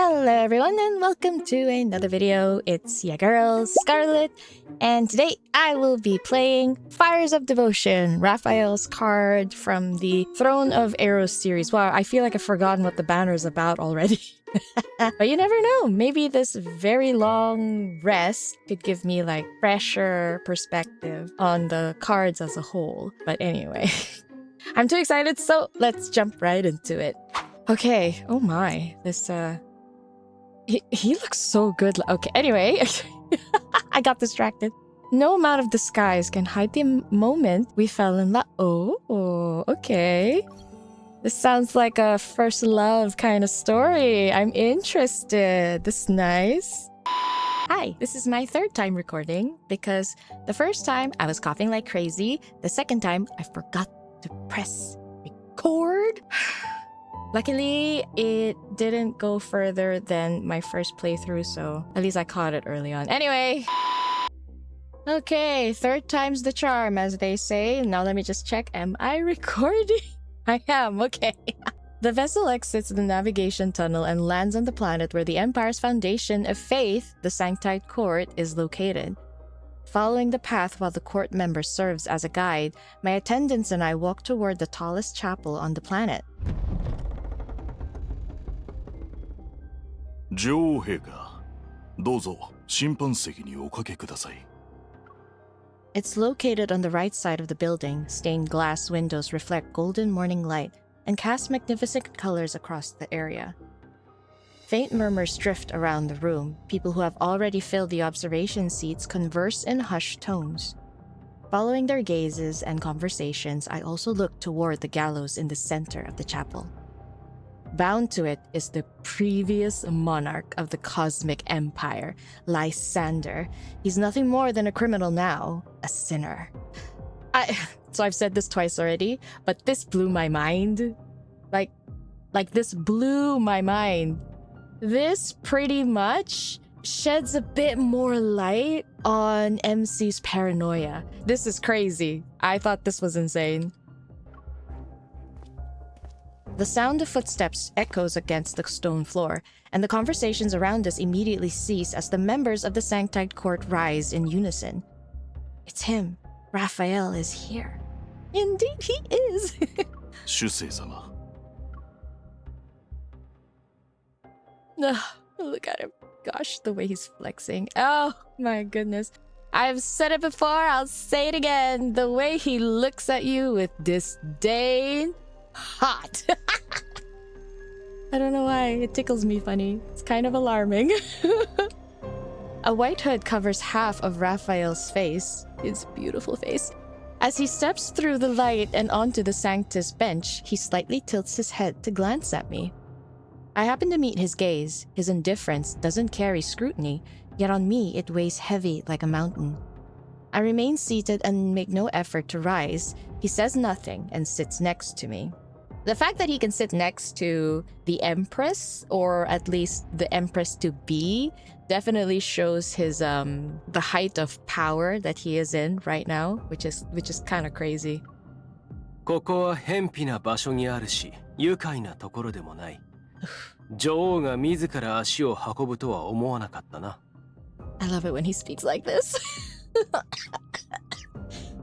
Hello everyone and welcome to another video. It's your girl Scarlet, and today I will be playing Fires of Devotion, Rafayel's card from the Throne of Arrows series. Wow, I feel like I've forgotten what the banner is about already. But you never know, maybe this very long rest could give me like fresher perspective on the cards as a whole. But anyway, I'm too excited, so let's jump right into it. Okay, oh my, this He looks so good. Okay, anyway, I got distracted. No amount of disguise can hide the moment we fell in love. Oh, okay. This sounds like a first love kind of story. I'm interested. This is nice. Hi, this is my third time recording because the first time I was coughing like crazy. The second time I forgot to press record. Luckily, it didn't go further than my first playthrough, so at least I caught it early on. Anyway! Okay, third time's the charm, as they say. Now let me just check. Am I recording? I am, okay. The vessel exits the navigation tunnel and lands on the planet where the Empire's foundation of faith, the Sanctite Court, is located. Following the path while the court member serves as a guide, my attendants and I walk toward the tallest chapel on the planet. 女王陛下、どうぞ審判席におかけください。 It's located on the right side of the building. Stained glass windows reflect golden morning light and cast magnificent colors across the area. Faint murmurs drift around the room. People who have already filled the observation seats converse in hushed tones. Following their gazes and conversations, I also look toward the gallows in the center of the chapel. Bound to it is the previous monarch of the cosmic empire, Lysander. He's nothing more than a criminal now, a sinner. So I've said this twice already, but this blew my mind. Like this blew my mind. This pretty much sheds a bit more light on MC's paranoia. This is crazy. I thought this was insane. The sound of footsteps echoes against the stone floor, and the conversations around us immediately cease as the members of the Sanctite Court rise in unison. It's him. Rafayel is here. Indeed he is. 主聖様。 Look at him. Gosh, the way he's flexing. Oh my goodness. I've said it before, I'll say it again. The way he looks at you with disdain. Hot. I don't know why, it tickles me funny. It's kind of alarming. A white hood covers half of Rafayel's face, his beautiful face. As he steps through the light and onto the Sanctus bench, he slightly tilts his head to glance at me. I happen to meet his gaze. His indifference doesn't carry scrutiny, yet on me it weighs heavy like a mountain. I remain seated and make no effort to rise. He says nothing and sits next to me. The fact that he can sit next to the Empress, or at least the Empress-to-be, definitely shows his the height of power that he is in right now, which is kind of crazy. ここは偏僻な場所にあるし、愉快なところでもない。女王が自ら足を運ぶとは思わなかったな。I love it when he speaks like this.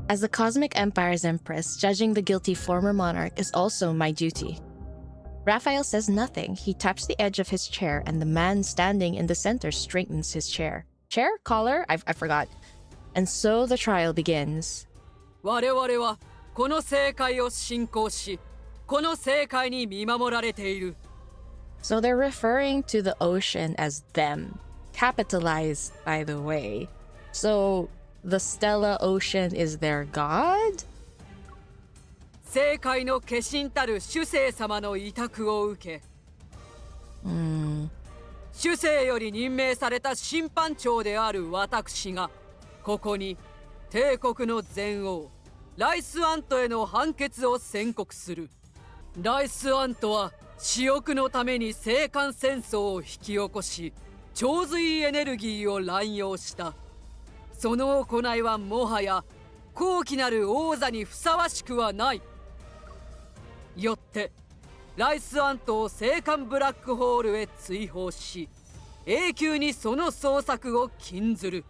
As the Cosmic Empire's Empress, judging the guilty former monarch is also my duty. Rafayel says nothing. He taps the edge of his chair, and the man standing in the center straightens his chair. Chair? Collar? I forgot. And so the trial begins. 我々はこの世界を信仰し、この世界に見守られている。 So they're referring to the ocean as them. Capitalized, by the way. So the Stellar Ocean is their god? 世界の化身たる主聖様の委託を受け、主聖より任命された審判長である私がここに帝国の全王ライスアントへの判決を宣告する。ライスアントは私欲のために聖艦戦争を引き起こし、潮水エネルギーを乱用した。その行いはもはや高貴なる王座にふさわしくはない。よってライスアントを青函ブラックホールへ追放し、永久にその捜索を禁ずる。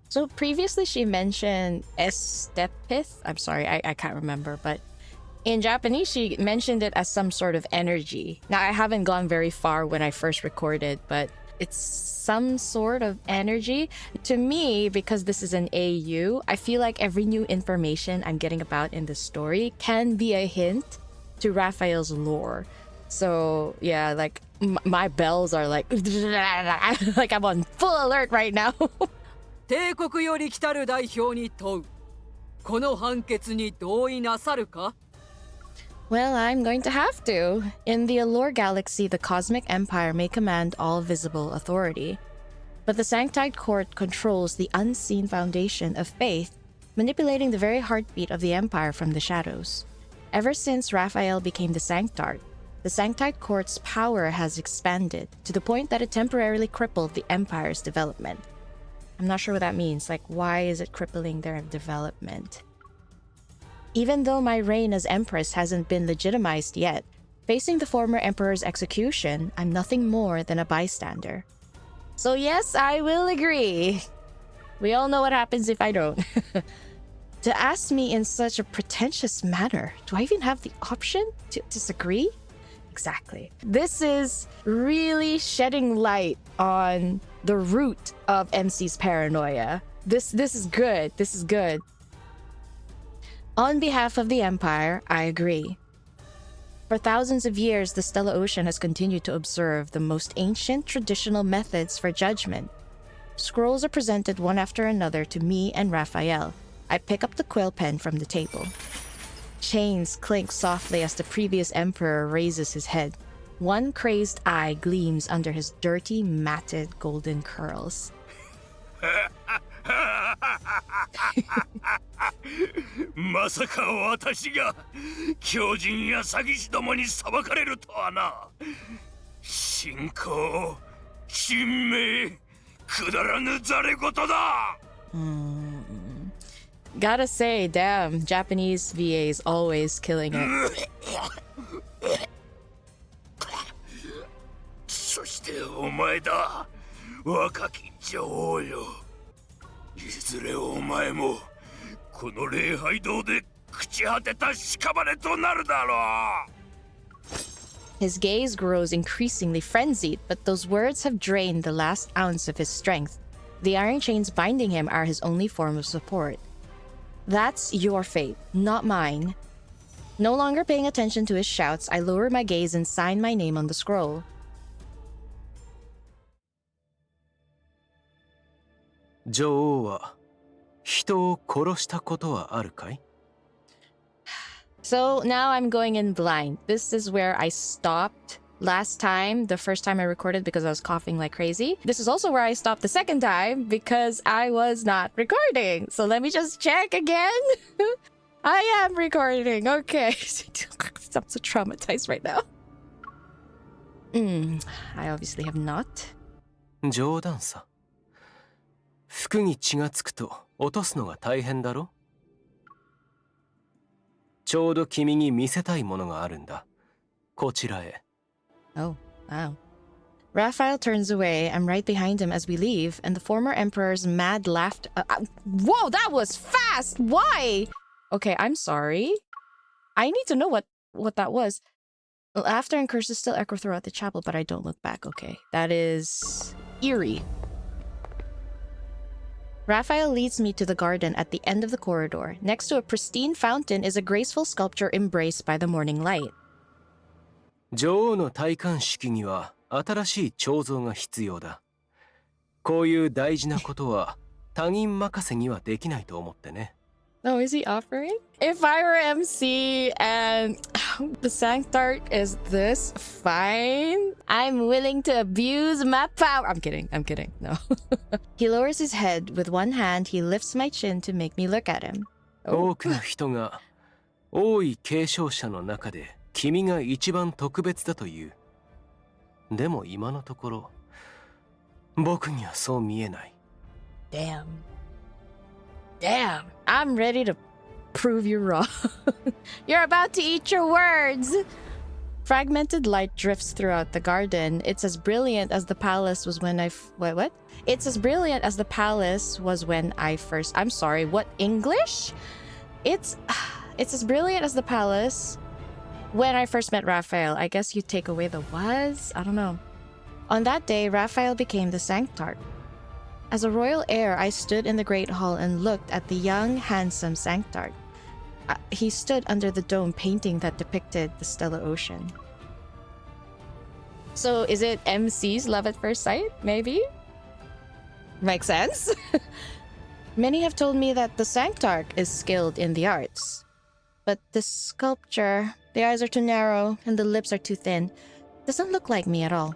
So previously she mentioned estepith. I'm sorry, I can't remember, but in Japanese she mentioned it as some sort of energy. Now I haven't gone very far when I first recorded, but it's some sort of energy. To me, because this is an AU, I feel like every new information I'm getting about in the story can be a hint to Raphael's lore. So yeah, like my bells are like like I'm on full alert right now. 帝国より来たる代表に問う。この判決に同意なさるか？ Well, I'm going to have to. In the Allure Galaxy, the Cosmic Empire may command all visible authority. But the Sanctide Court controls the unseen foundation of faith, manipulating the very heartbeat of the Empire from the shadows. Ever since Raphael became the Sanctard, the Sanctide Court's power has expanded to the point that it temporarily crippled the Empire's development. I'm not sure what that means. Like, why is it crippling their development? Even though my reign as Empress hasn't been legitimized yet, facing the former Emperor's execution, I'm nothing more than a bystander. So yes, I will agree. We all know what happens if I don't. To ask me in such a pretentious manner, do I even have the option to disagree? Exactly. This is really shedding light on the root of MC's paranoia. This is good. This is good. On behalf of the Empire, I agree. For thousands of years, the Stellar Ocean has continued to observe the most ancient traditional methods for judgment. Scrolls are presented one after another to me and Rafayel. I pick up the quill pen from the table. Chains clink softly as the previous emperor raises his head. One crazed eye gleams under his dirty, matted golden curls. まさか私が狂人や詐欺師どもに裁かれるとはな。信仰、珍名、くだらぬざれ言だ。Gotta say, damn, Japanese VAs always killing it. そしてお前だ、若き女王よ。いずれお前もこの礼拝堂で朽ち果てた屍となるだろう。 His gaze grows increasingly frenzied, but those words have drained the last ounce of his strength. The iron chains binding him are his only form of support. That's your fate, not mine. No longer paying attention to his shouts, I lower my gaze and sign my name on the scroll. 女王は人を殺したことはあるかい? So now I'm going in blind. This is where I stopped last time, the first time I recorded because I was coughing like crazy. This is also where I stopped the second time because I was not recording. So let me just check again. I am recording. Okay. I'm so traumatized right now. I obviously have not. 冗談さ。服に血がつくと落とすのが大変だろ? ちょうど君に見せたいものがあるんだ。こちらへ。Oh, wow. Raphael turns away. I'm right behind him as we leave, and the former emperor's mad laughter. Whoa, that was fast! Why? Okay, I'm sorry. I need to know what that was. Laughter and curses still echo throughout the chapel, but I don't look back. Okay, that is eerie. Raphael leads me to the garden at the end of the corridor. Next to a pristine fountain is a graceful sculpture embraced by the morning light. 女王の戴冠式には新しい彫像が必要だ。こういう大事なことは他人任せにはできないと思ってね。Oh, is he offering? If I were MC and the Sanctard is this, fine. I'm willing to abuse my power. I'm kidding. No. He lowers his head. With one hand, he lifts my chin to make me look at him. 多くの人が王位継承者の中で君が一番特別だという。でも今のところ僕にはそう見えない。Damn, I'm ready to prove you wrong. You're about to eat your words. Fragmented light drifts throughout the garden. It's as brilliant as the palace was when I what? It's as brilliant as the palace was when I first... I'm sorry, what? English? It's as brilliant as the palace when I first met Rafayel. I guess you take away the was? I don't know. On that day, Rafayel became the Sanctarch. As a royal heir, I stood in the Great Hall and looked at the young, handsome Sanctarch. He stood under the dome painting that depicted the stellar ocean. So is it MC's love at first sight? Maybe? Makes sense? Many have told me that the Sanctarch is skilled in the arts. But this sculpture, the eyes are too narrow and the lips are too thin. Doesn't look like me at all.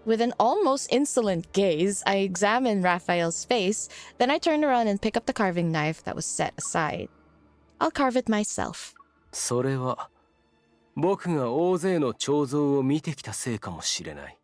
With an almost insolent gaze, I examine Rafayel's face, then I turn around and pick up the carving knife that was set aside. I'll carve it myself. それは僕が大勢の彫像を見てきたせいかもしれない。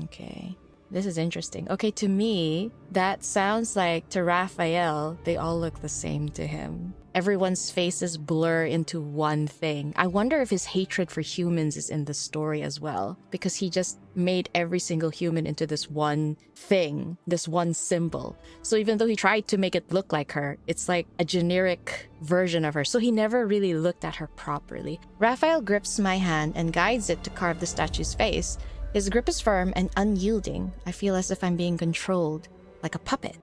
Okay. This is interesting. Okay, to me, that sounds like to Rafayel, they all look the same to him. Everyone's faces blur into one thing. I wonder if his hatred for humans is in the story as well, because he just made every single human into this one thing, this one symbol. So even though he tried to make it look like her, it's like a generic version of her. So he never really looked at her properly. Rafayel grips my hand and guides it to carve the statue's face. His grip is firm and unyielding. I feel as if I'm being controlled, like a puppet.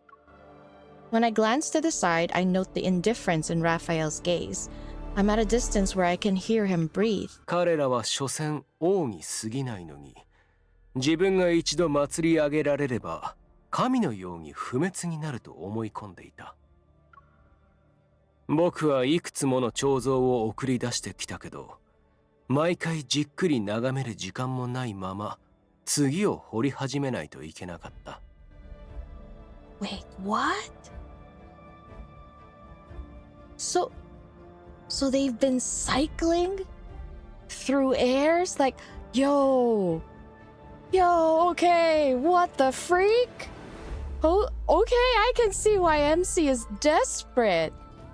When I glance to the side, I note the indifference in Rafayel's gaze. I'm at a distance where I can hear him breathe. 彼らは所詮王に過ぎないのに、自分が一度祭り上げられれば神のように不滅になると思い込んでいた。僕はいくつもの彫像を送り出してきたけど、毎回じっくり眺める時間もないまま次を掘り始めないといけなかった。Wait, what? So they've been cycling through airs? Like, yo, okay, what the freak? Oh, okay, I can see why MC is desperate.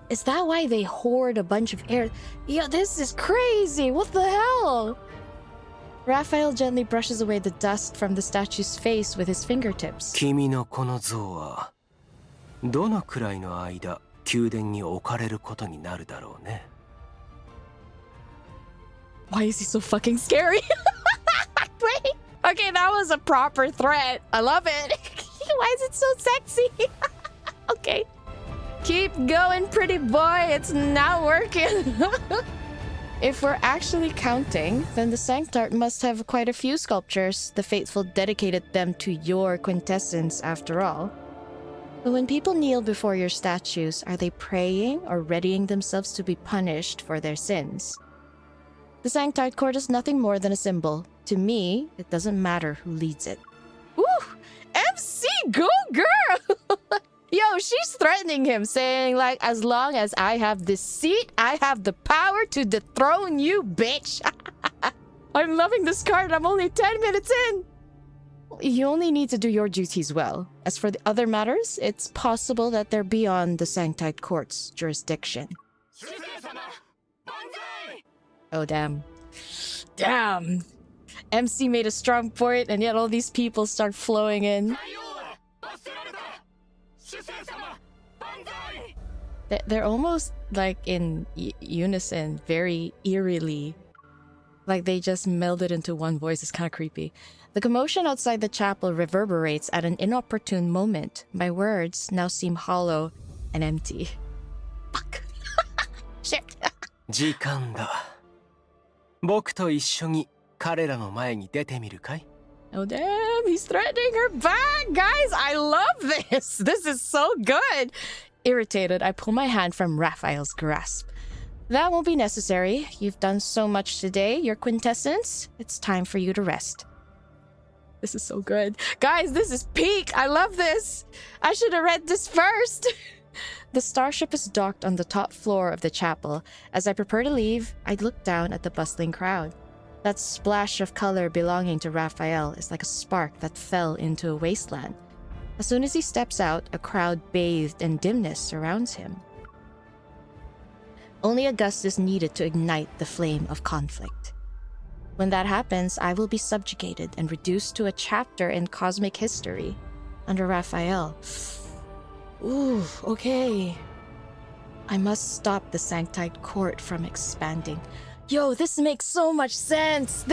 Is that why they hoard a bunch of air? Yo, this is crazy, what the hell? Rafayel gently brushes away the dust from the statue's face with his fingertips. 君のこの像はどのくらいの間宮殿に置かれることになるだろうね。Why is he so fucking scary? Wait. Okay, that was a proper threat. I love it. Why is it so sexy? Okay. Keep going, pretty boy. It's not working. If we're actually counting, then the Sanctarch must have quite a few sculptures. The faithful dedicated them to your quintessence after all. But when people kneel before your statues, are they praying or readying themselves to be punished for their sins? The Sanctarch court is nothing more than a symbol. To me, it doesn't matter who leads it. Woo! MC, go girl! Yo, she's threatening him, saying like, as long as I have this seat, I have the power to dethrone you, bitch. I'm loving this card. I'm only 10 minutes in. You only need to do your duties well. As for the other matters, it's possible that they're beyond the Sanctarch court's jurisdiction. Oh, damn. Damn. MC made a strong point, and yet all these people start flowing in. They're almost like in unison, very eerily. Like they just melded into one voice. It's kind of creepy. The commotion outside the chapel reverberates at an inopportune moment. My words now seem hollow and empty. Fuck. Shit. 時間だ。僕と一緒に彼らの前に出てみるかい? Oh damn, he's threatening her back! Guys, I love this! This is so good! Irritated, I pull my hand from Rafayel's grasp. That won't be necessary. You've done so much today, your quintessence. It's time for you to rest. This is so good. Guys, this is peak! I love this! I should have read this first! The starship is docked on the top floor of the chapel. As I prepare to leave, I look down at the bustling crowd. That splash of color belonging to Rafayel is like a spark that fell into a wasteland. As soon as he steps out, a crowd bathed in dimness surrounds him. Only a gust is needed to ignite the flame of conflict. When that happens, I will be subjugated and reduced to a chapter in cosmic history under Rafayel. Ooh, okay. I must stop the Sanctite Court from expanding. Yo, this makes so much sense.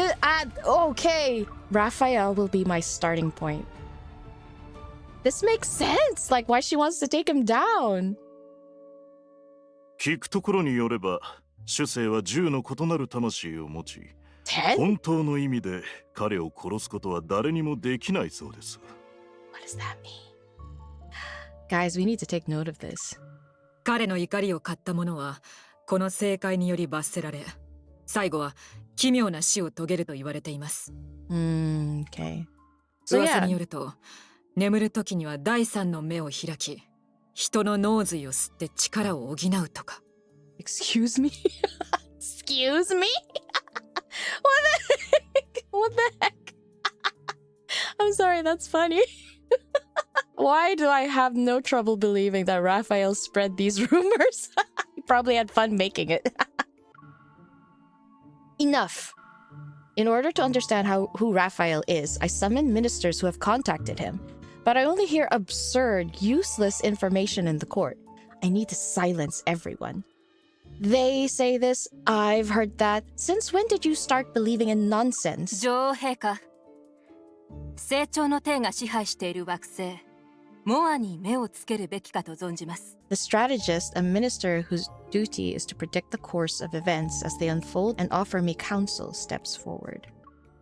Okay. Rafayel will be my starting point. This makes sense. Like, why she wants to take him down. 聞くところによれば、主生は10の異なる魂を持ち、 10? 本当の意味で彼を殺すことは誰にもできないそうです。 What does that mean? Guys, we need to take note of this. 彼の怒りを買った者はこの正解により罰せられ、最後は奇妙な死を遂げると言われています。Okay. So 噂 yeah. によると、眠る時には第三の目を開き、人の脳髄を吸って力を補うとか。Excuse me? Excuse me? What the heck? I'm sorry, that's funny. Why do I have no trouble believing that Raphael spread these rumors? He probably had fun making it. Enough. In order to understand who Raphael is, I summon ministers who have contacted him. But I only hear absurd, useless information in the court. I need to silence everyone. They say this, I've heard that. Since when did you start believing in nonsense? 女王陛下、成長の帝が支配している惑星モアに目をつけるべきかと存じます。 The strategist, a minister whose duty is to predict the course of events as they unfold and offer me counsel, steps forward.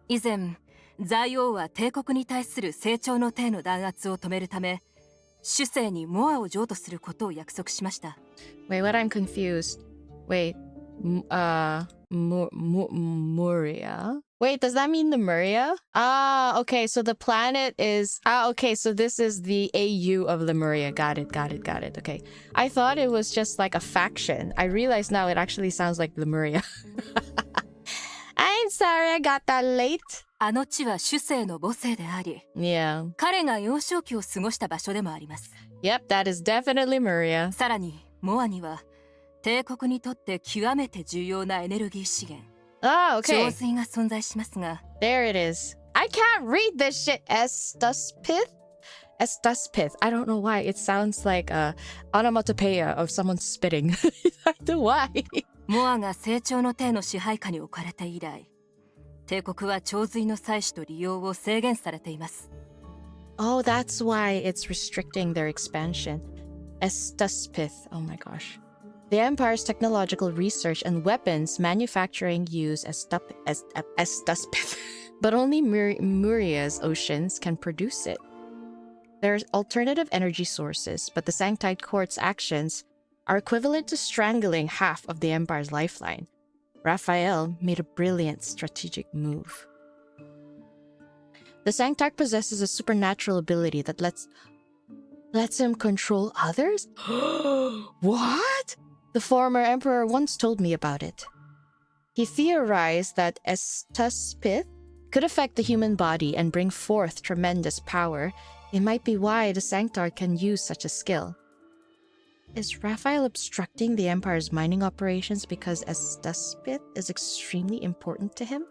以前、財王は帝国に対する成長の帝の弾圧を止めるため、主政にモアを譲渡することを約束しました。Wait, what? I'm confused. Wait, Murya? Wait, does that mean the Murya? Ah, okay, so the planet is... okay, so this is the AU of Lemuria. Got it. Okay. I thought it was just like a faction. I realize now it actually sounds like Lemuria. I'm sorry, I got that late. あの地は主政の母星であり、Yeah. 彼が幼少期を過ごした場所でもあります。 Yep, that is definitely Murya. さらに、モアには帝国にとって極めて重要なエネルギー資源、 Ah, okay. 洪水が存在しますが、 There it is. I can't read this shit. 𝙬𝙗𝙗? 𝙬𝙗𝙗. I don't know why. It sounds like a onomatopoeia of someone spitting. I don't know why. モアが成長の帝の支配下に置かれて以来、帝国は洪水の採取と利用を制限されています。 Oh, that's why it's restricting their expansion. 𝙬𝙗𝙗. Oh my gosh. The Empire's technological research and weapons manufacturing use 𝙬𝙗𝙗. But only Murya's oceans can produce it. There are alternative energy sources, but the Sanctite Court's actions are equivalent to strangling half of the Empire's lifeline. Raphael made a brilliant strategic move. The Sanctarch possesses a supernatural ability that lets him control others? What? The former emperor once told me about it. He theorized that 𝙬𝙗𝙗 could affect the human body and bring forth tremendous power. It might be why the Sanctarch can use such a skill. Is Raphael obstructing the Empire's mining operations because 𝙬𝙗𝙗 is extremely important to him?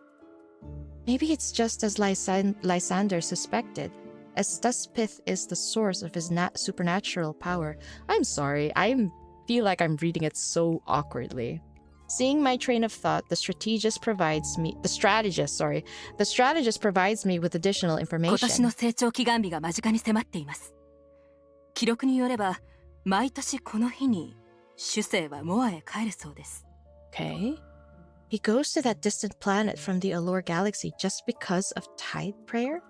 Maybe it's just as Lysander suspected. 𝙬𝙗𝙗 is the source of his supernatural power. I'm sorry, I feel like I'm reading it so awkwardly. Seeing my train of thought, the strategist provides me with additional 今 information. 年の成長祈願日が間近に迫っています。記録によれば、毎年この日に主政はモアへ帰るそうです。 Okay. He goes to that distant planet from the Allure galaxy just because of Tideprayer?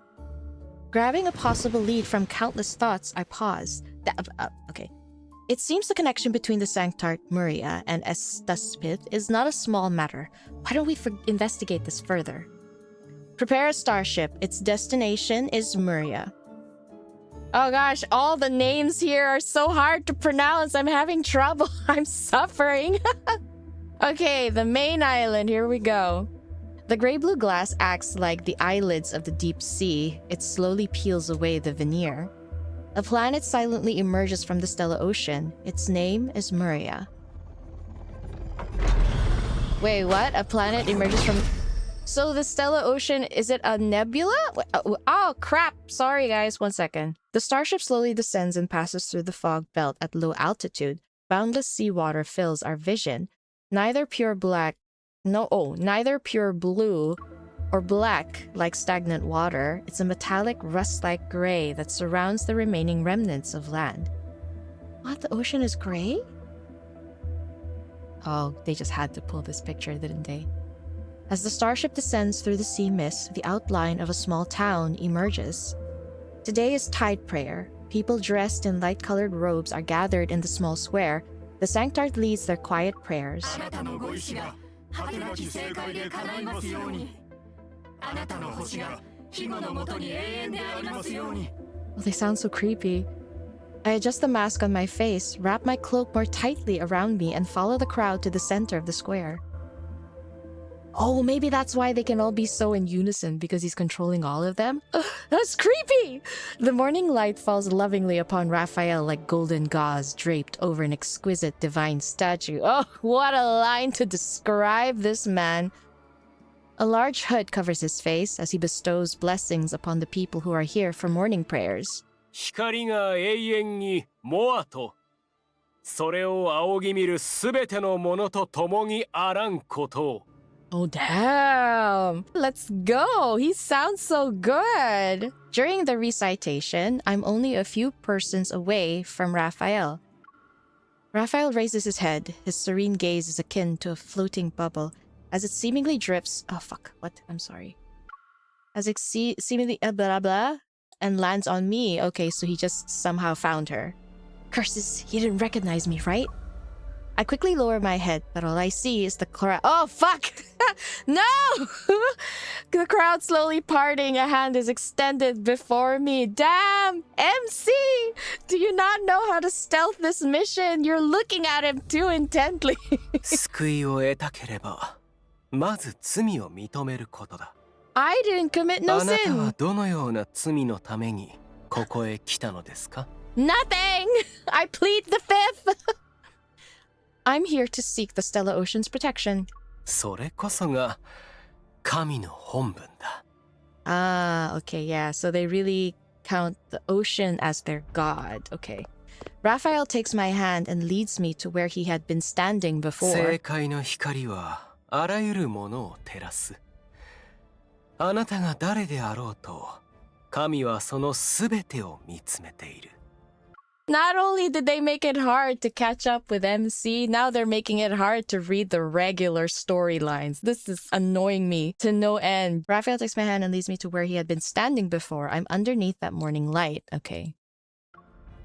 Grabbing a possible lead from countless thoughts, I pause. Okay. It seems the connection between the Sanctarch Murya and 𝙬𝙗𝙗 is not a small matter. Why don't we investigate this further? Prepare a starship. Its destination is Murya. Oh gosh, all the names here are so hard to pronounce. I'm having trouble. I'm suffering. Okay, the main island. Here we go. The gray-blue glass acts like the eyelids of the deep sea. It slowly peels away the veneer. A planet silently emerges from the stellar ocean. Its name is Murya. Wait, what? A planet emerges from... So the stellar ocean, is it a nebula? Oh, crap. Sorry, guys. 1 second. The starship slowly descends and passes through the fog belt at low altitude. Boundless seawater fills our vision. Neither pure blue or black like stagnant water. It's a metallic rust-like gray that surrounds the remaining remnants of land. What? The ocean is gray? Oh, they just had to pull this picture, didn't they? As the starship descends through the sea mist, the outline of a small town emerges. Today is Tideprayer. People dressed in light-colored robes are gathered in the small square. The sanctard leads their quiet prayers. Oh, they sound so creepy. I adjust the mask on my face, wrap my cloak more tightly around me, and follow the crowd to the center of the square. Oh, maybe that's why they can all be so in unison, because he's controlling all of them? Ugh, that's creepy! The morning light falls lovingly upon Rafayel like golden gauze draped over an exquisite divine statue. Oh, what a line to describe this man. A large hood covers his face as he bestows blessings upon the people who are here for morning prayers. 光が永遠にモアとそれを仰ぎ見るすべてのものと共にあらんことを Oh, damn. Let's go. He sounds so good. During the recitation, I'm only a few persons away from Rafayel. Rafayel raises his head. His serene gaze is akin to a floating bubble as it seemingly drips... Oh, fuck. What? I'm sorry. As it seemingly... blah, blah, and lands on me. Okay, so he just somehow found her. Curses. He didn't recognize me, right? I quickly lower my head, but all I see is the crowd. Oh, fuck! No! The crowd slowly parting. A hand is extended before me. Damn! MC! Do you not know how to stealth this mission? You're looking at him too intently. 救いを得たければまず罪を認めることだ I didn't commit no あなたは sin. どのような罪のためにここへ来たのですか Nothing! I plead the fifth! I'm here to seek the Stellar Ocean's protection. それこそが神の本分だ Ah, okay, yeah. So they really count the ocean as their god. Okay. Raphael takes my hand and leads me to where he had been standing before. 正解の光はあらゆるものを照らすあなたが誰であろうと神はそのすべてを見つめている Not only did they make it hard to catch up with MC, now they're making it hard to read the regular storylines. This is annoying me to no end. Raphael takes my hand and leads me to where he had been standing before. I'm underneath that morning light. Okay.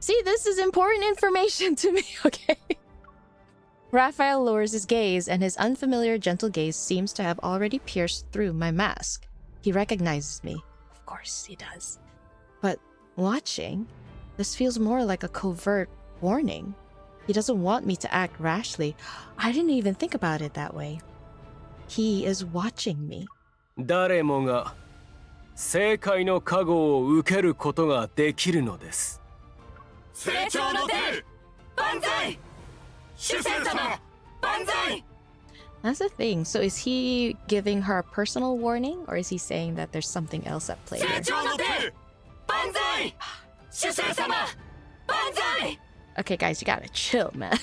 See, this is important information to me. Okay. Raphael lowers his gaze, and his unfamiliar gentle gaze seems to have already pierced through my mask. He recognizes me. Of course he does. But watching... This feels more like a covert warning. He doesn't want me to act rashly. I didn't even think about it that way. He is watching me. 誰もが正解の加護を受けることができるのです。成長の手万歳主戦様万歳 That's the thing. So is he giving her a personal warning, or is he saying that there's something else at play here? 成長の手万歳 Okay, guys, you gotta chill, man.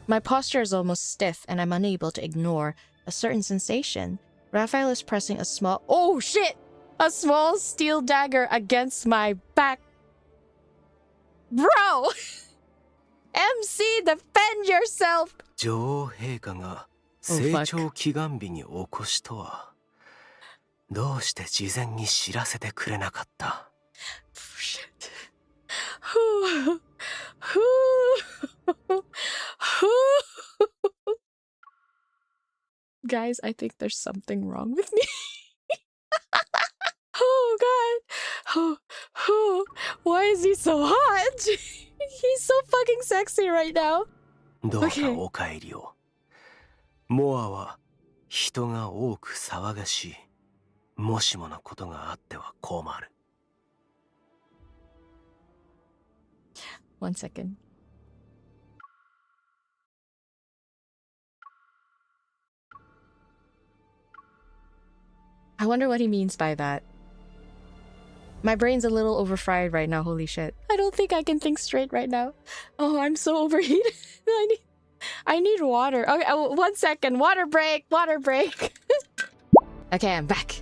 My posture is almost stiff, and I'm unable to ignore a certain sensation. Raphael is pressing a small... Oh, shit! A small steel dagger against my back. Bro! MC, defend yourself! 女王陛下が成長祈願日に起こしとはどうして事前に知らせてくれなかった Shit. Guys, I think there's something wrong with me. Oh god. Why is he so hot? He's so fucking sexy right now. どうかお帰りをモアは人が多く騒がしいもしものことがあっては困る 1 second. I wonder what he means by that. My brain's a little overfried right now, holy shit. I don't think I can think straight right now. Oh, I'm so overheated. I need water. Okay, 1 second. Water break, water break. Okay, I'm back.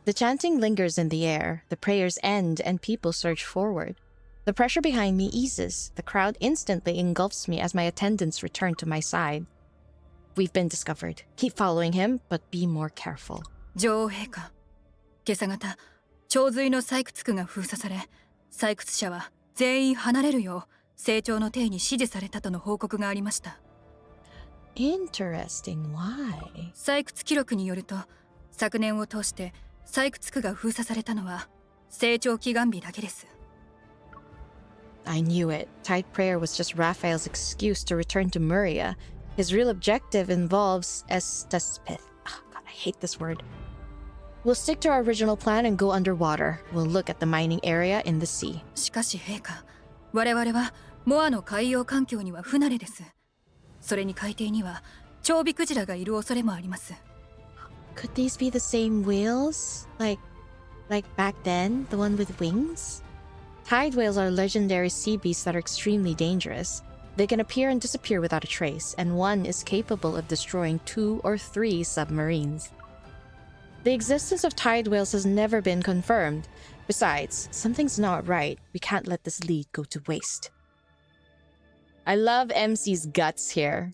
The chanting lingers in the air, the prayers end, and people surge forward. The pressure behind me eases. The crowd instantly engulfs me as my attendants return to my side. We've been discovered. Keep following him, but be more careful. 女王陛下、今朝方、長髄の採掘区が封鎖され、採掘者は全員離れるよう成長の帝に指示されたとの報告がありました。Interesting. Why? 採掘記録によると、昨年を通して採掘区が封鎖されたのは成長祈願日だけです。I knew it. Tideprayer was just Raphael's excuse to return to Murya. His real objective involves 𝙬𝙬𝙬𝙬. Oh god, I hate this word. We'll stick to our original plan and go underwater. We'll look at the mining area in the sea. しかし陛下、我々はモアの海洋環境には不慣れです。それに海底には長尾クジラがいる恐れもあります。Could these be the same whales? Like back then, the one with wings? Tide whales are legendary sea beasts that are extremely dangerous. They can appear and disappear without a trace, and one is capable of destroying 2 or 3 submarines. The existence of tide whales has never been confirmed. Besides, something's not right. We can't let this lead go to waste. I love MC's guts here.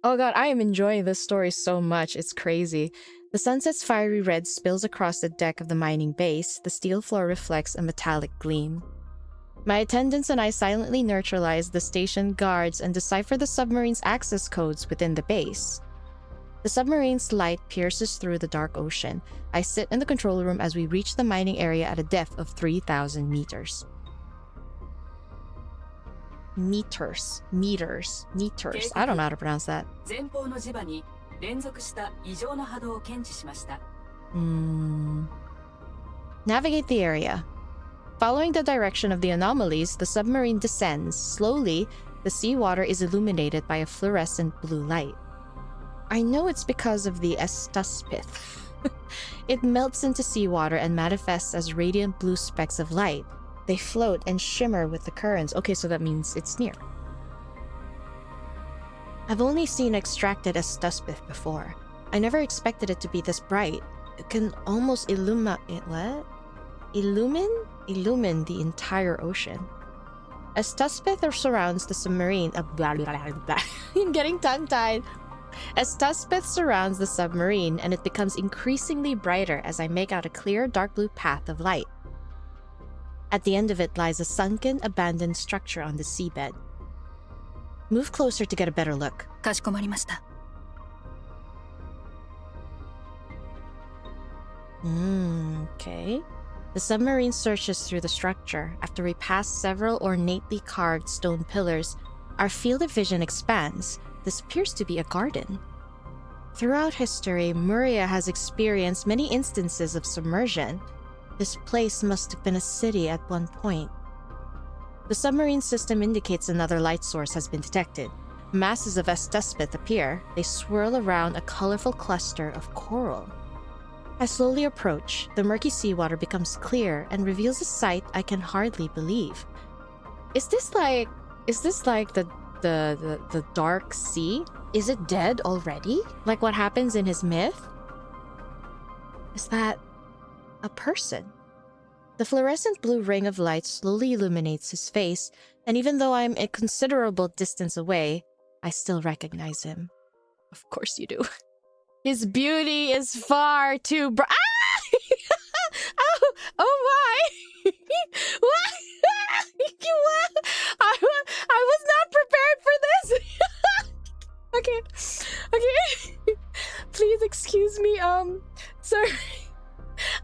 Oh god, I am enjoying this story so much, it's crazy. The sunset's fiery red spills across the deck of the mining base. The steel floor reflects a metallic gleam. My attendants and I silently neutralize the station guards and decipher the submarine's access codes within the base. The submarine's light pierces through the dark ocean. I sit in the control room as we reach the mining area at a depth of 3,000 meters. Meters. I don't know how to pronounce that. Navigate the area. Following the direction of the anomalies, the submarine descends. Slowly, the seawater is illuminated by a fluorescent blue light. I know it's because of the 𝙬𝙬𝙬𝙬. It melts into seawater and manifests as radiant blue specks of light. They float and shimmer with the currents. Okay, so that means it's near. I've only seen extracted 𝙬𝙬𝙬 before. I never expected it to be this bright. It can almost illumine the entire ocean. 𝙬𝙬𝙬 surrounds the submarine. I'm getting tongue-tied. 𝙬𝙬𝙬 surrounds the submarine, and it becomes increasingly brighter as I make out a clear dark blue path of light. At the end of it lies a sunken, abandoned structure on the seabed. Move closer to get a better look. かしこまりました。Okay. The submarine searches through the structure. After we pass several ornately carved stone pillars, our field of vision expands. This appears to be a garden. Throughout history, Murya has experienced many instances of submersion. This place must have been a city at one point. The submarine system indicates another light source has been detected. Masses of 𝙬𝙬𝙬 appear. They swirl around a colorful cluster of coral. I slowly approach. The murky seawater becomes clear and reveals a sight I can hardly believe. Is this like the dark sea? Is it dead already? Like what happens in his myth? Is that a person? The fluorescent blue ring of light slowly illuminates his face, and even though I'm a considerable distance away, I still recognize him. Of course you do. His beauty is far too bright. Ah! Oh my! What? I was not prepared for this. Okay. Please excuse me. Sorry.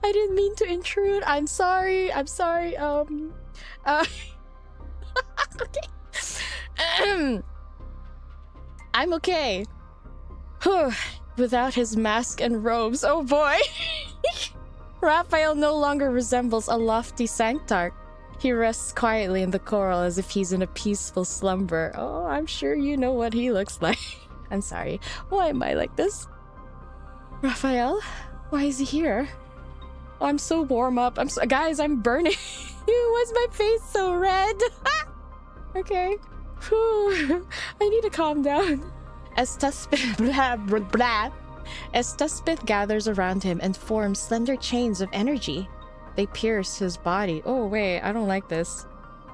I didn't mean to intrude. I'm sorry. Okay. I'm okay. Without his mask and robes, oh boy. Raphael no longer resembles a lofty sanctarch. He rests quietly in the coral as if he's in a peaceful slumber. Oh, I'm sure you know what he looks like. I'm sorry. Why am I like this? Raphael? Why is he here? Oh, I'm so warm up. Guys, I'm burning. Why is my face so red? Okay. Whew. I need to calm down. As 𝙬𝙧 gathers around him and forms slender chains of energy, they pierce his body. Oh wait, I don't like this.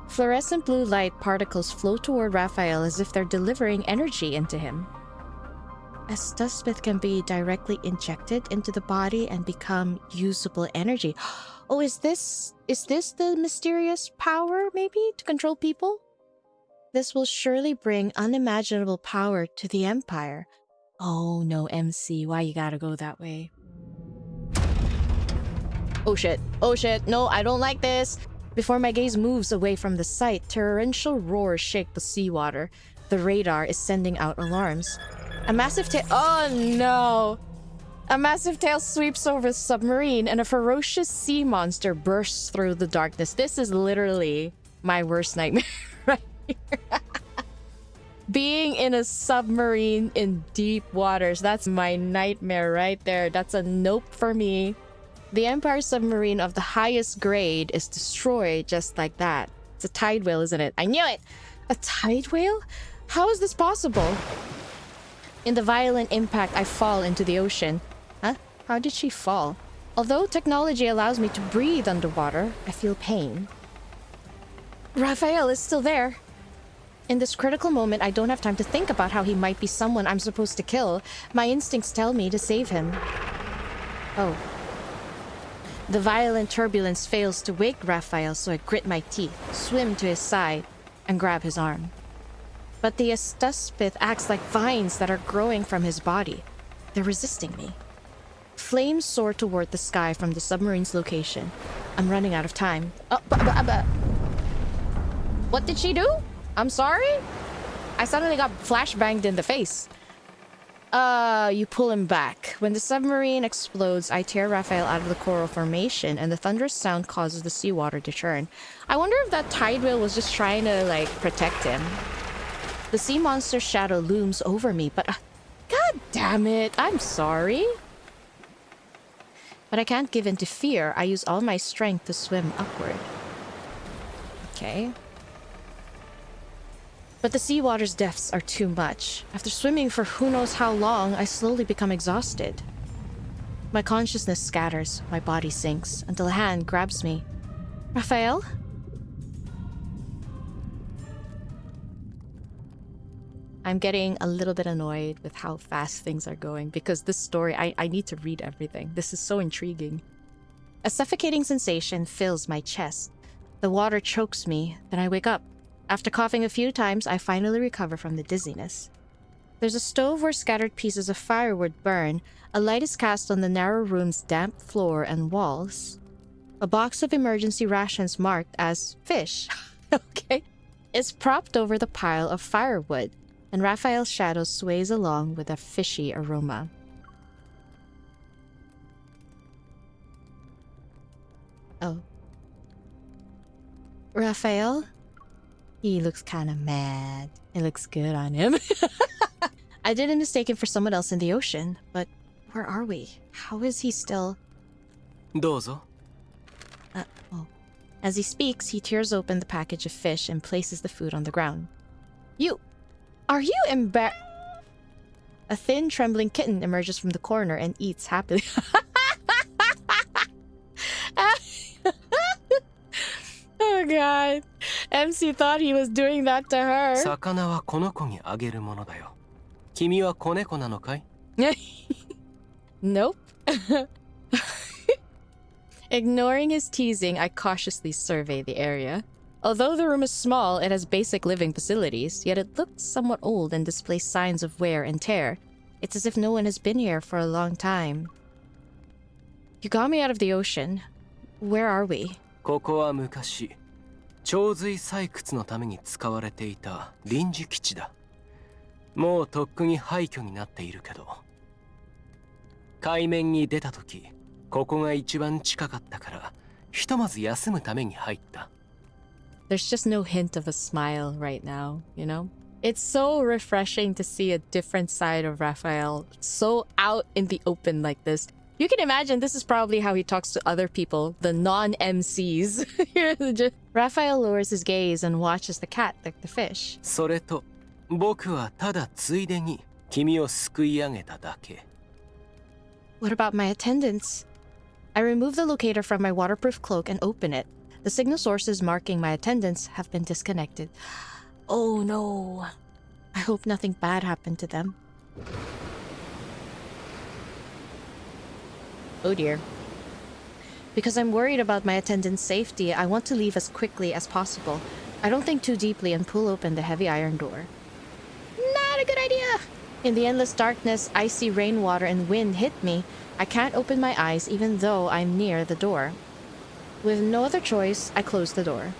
Fluorescent blue light particles flow toward Rafayel as if they're delivering energy into him. As 𝙬𝙧 can be directly injected into the body and become usable energy. Oh, is this the mysterious power, maybe, to control people? This will surely bring unimaginable power to the Empire. Oh no, MC, why you gotta go that way? Oh shit, no, I don't like this. Before my gaze moves away from the sight, torrential roars shake the seawater. The radar is sending out alarms. A massive tail— oh no! A massive tail sweeps over the submarine and a ferocious sea monster bursts through the darkness. This is literally my worst nightmare right here. Being in a submarine in deep waters, that's my nightmare right there. That's a nope for me. The Empire submarine of the highest grade is destroyed just like that. It's a tide whale, isn't it? I knew it! A tide whale? How is this possible? In the violent impact, I fall into the ocean. Huh? How did she fall? Although technology allows me to breathe underwater, I feel pain. Rafayel is still there. In this critical moment, I don't have time to think about how he might be someone I'm supposed to kill. My instincts tell me to save him. Oh. The violent turbulence fails to wake Rafayel, so I grit my teeth, swim to his side, and grab his arm. But the 𝙬𝙧 acts like vines that are growing from his body. They're resisting me. Flames soar toward the sky from the submarine's location. I'm running out of time. Oh, what did she do? I'm sorry? I suddenly got flashbanged in the face. You pull him back. When the submarine explodes, I tear Rafayel out of the coral formation, and the thunderous sound causes the seawater to churn. I wonder if that tide whale was just trying to, like, protect him. The sea monster's shadow looms over me, but... God damn it! I'm sorry. But I can't give in to fear. I use all my strength to swim upward. Okay. But the seawater's depths are too much. After swimming for who knows how long, I slowly become exhausted. My consciousness scatters, my body sinks, until a hand grabs me. Rafayel? I'm getting a little bit annoyed with how fast things are going, because this story, I need to read everything. This is so intriguing. A suffocating sensation fills my chest. The water chokes me, then I wake up. After coughing a few times, I finally recover from the dizziness. There's a stove where scattered pieces of firewood burn. A light is cast on the narrow room's damp floor and walls. A box of emergency rations marked as fish, okay, is propped over the pile of firewood, and Rafayel's shadow sways along with a fishy aroma. Oh. Rafayel? He looks kind of mad. It looks good on him. I didn't mistake him for someone else in the ocean, but where are we? How is he still... どうぞ. Oh. As he speaks, he tears open the package of fish and places the food on the ground. Are you embarrassed? A thin, trembling kitten emerges from the corner and eats happily. Oh god. MC thought he was doing that to her. 魚はこの子にあげるものだよ。君は子猫なのかい? Nope. Ignoring his teasing, I cautiously survey the area. Although the room is small, it has basic living facilities, yet it looks somewhat old and displays signs of wear and tear. It's as if no one has been here for a long time. You got me out of the ocean. Where are we? ここは昔、𝙬髄採掘のために使われていた臨時基地だ。もうとっくに廃墟になっているけど。海面に出た時、ここが一番近かったから、ひとまず休むために入った。There's just no hint of a smile right now, you know? It's so refreshing to see a different side of Rafayel, so out in the open like this. You can imagine this is probably how he talks to other people, the non-MCs. Raphael lowers his gaze and watches the cat lick the fish. それと僕はただついでに君を救い上げただけ。 What about my attendants? I remove the locator from my waterproof cloak and open it. The signal sources marking my attendants have been disconnected. Oh no. I hope nothing bad happened to them. Oh dear. Because I'm worried about my attendants' safety, I want to leave as quickly as possible. I don't think too deeply and pull open the heavy iron door. Not a good idea! In the endless darkness, icy rainwater and wind hit me. I can't open my eyes even though I'm near the door. With no other choice, I close the door.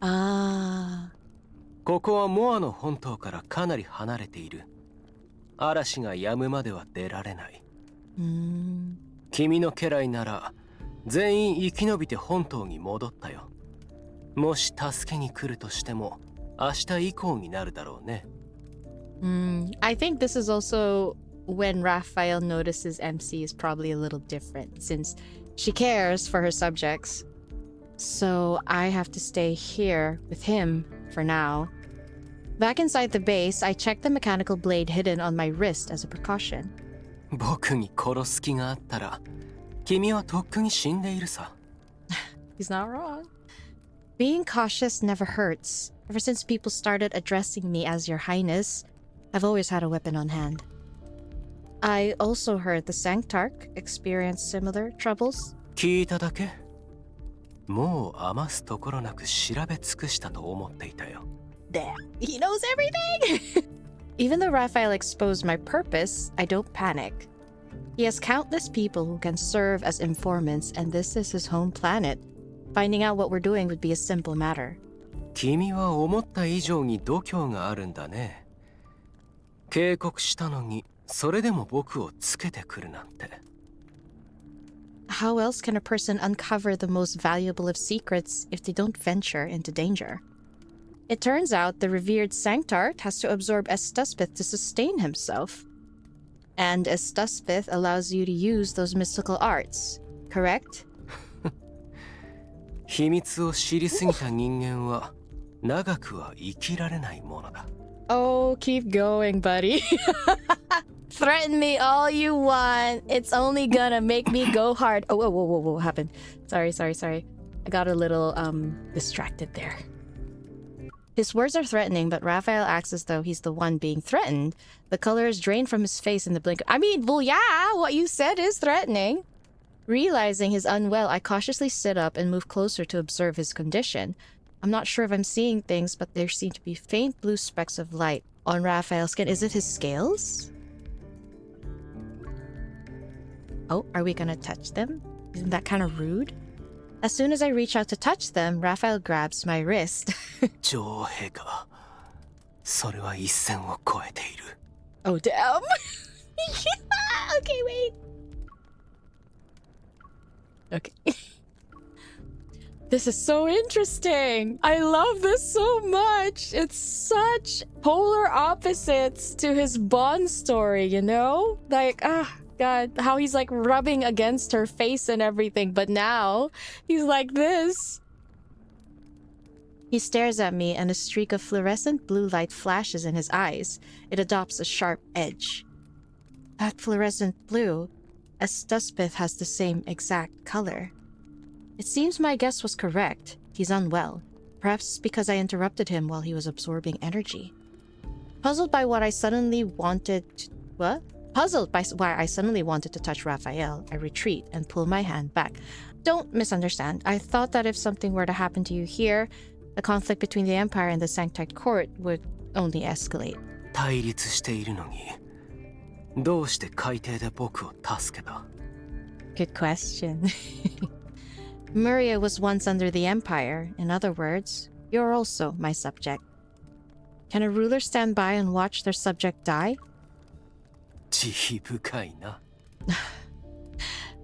Ah. ここはモアの本島からかなり離れている。嵐が止むまでは出られない。君の家来なら全員生き延びて本島に戻ったよ。もし助けに来るとしても明日以降になるだろうね。I think this is also when Raphael notices MC is probably a little different since she cares for her subjects. So I have to stay here with him for now. Back inside the base, I check the mechanical blade hidden on my wrist as a precaution. 僕に殺す気があったら君はとっくに死んでいるさ。He's not wrong. Being cautious never hurts. Ever since people started addressing me as Your Highness, I've always had a weapon on hand. I also heard the Sanctarch experienced similar troubles. 聞いただけ？もう余すところなく調べ尽くしたと思っていたよ。Damn, he knows everything! Even though Raphael exposed my purpose, I don't panic. He has countless people who can serve as informants, and this is his home planet. Finding out what we're doing would be a simple matter. 君は思った以上に度胸があるんだね。警告したのに、それでも僕をつけてくるなんて。How else can a person uncover the most valuable of secrets if they don't venture into danger? It turns out the revered Sanctarch has to absorb 𝘼𝑗 to sustain himself. And 𝘼𝑗 allows you to use those mystical arts, correct? 秘密を知りすぎた人間は長くは生きられないものだ。Oh, keep going, buddy. Threaten me all you want. It's only gonna make me go hard. Oh, whoa, whoa, whoa, what happened? Sorry. I got a little, distracted there. His words are threatening, but Raphael acts as though he's the one being threatened. The color is drained from his face in the blink. I mean, well, yeah, what you said is threatening. Realizing he's unwell, I cautiously sit up and move closer to observe his condition. I'm not sure if I'm seeing things, but there seem to be faint blue specks of light on Raphael's skin. Is it his scales? Oh, are we gonna touch them? Isn't that kind of rude? As soon as I reach out to touch them, Raphael grabs my wrist. 女王陛下、それは一線を越えている。Oh, damn. Okay, wait. Okay. This is so interesting. I love this so much. It's such polar opposites to his Bond story, you know? Like, God, how he's like rubbing against her face and everything, but now he's like this. He stares at me and a streak of fluorescent blue light flashes in his eyes. It adopts a sharp edge. That fluorescent blue, 𝘼𝑗 has the same exact color. It seems my guess was correct. He's unwell. Perhaps because I interrupted him while he was absorbing energy. Puzzled by why I suddenly wanted to touch Raphael, I retreat and pull my hand back. Don't misunderstand. I thought that if something were to happen to you here, the conflict between the Empire and the Sanctarch Court would only escalate. 対立しているのに、どうして海底で僕を助けた？ Good question. Murya was once under the Empire. In other words, you're also my subject. Can a ruler stand by and watch their subject die? 慈悲深いな。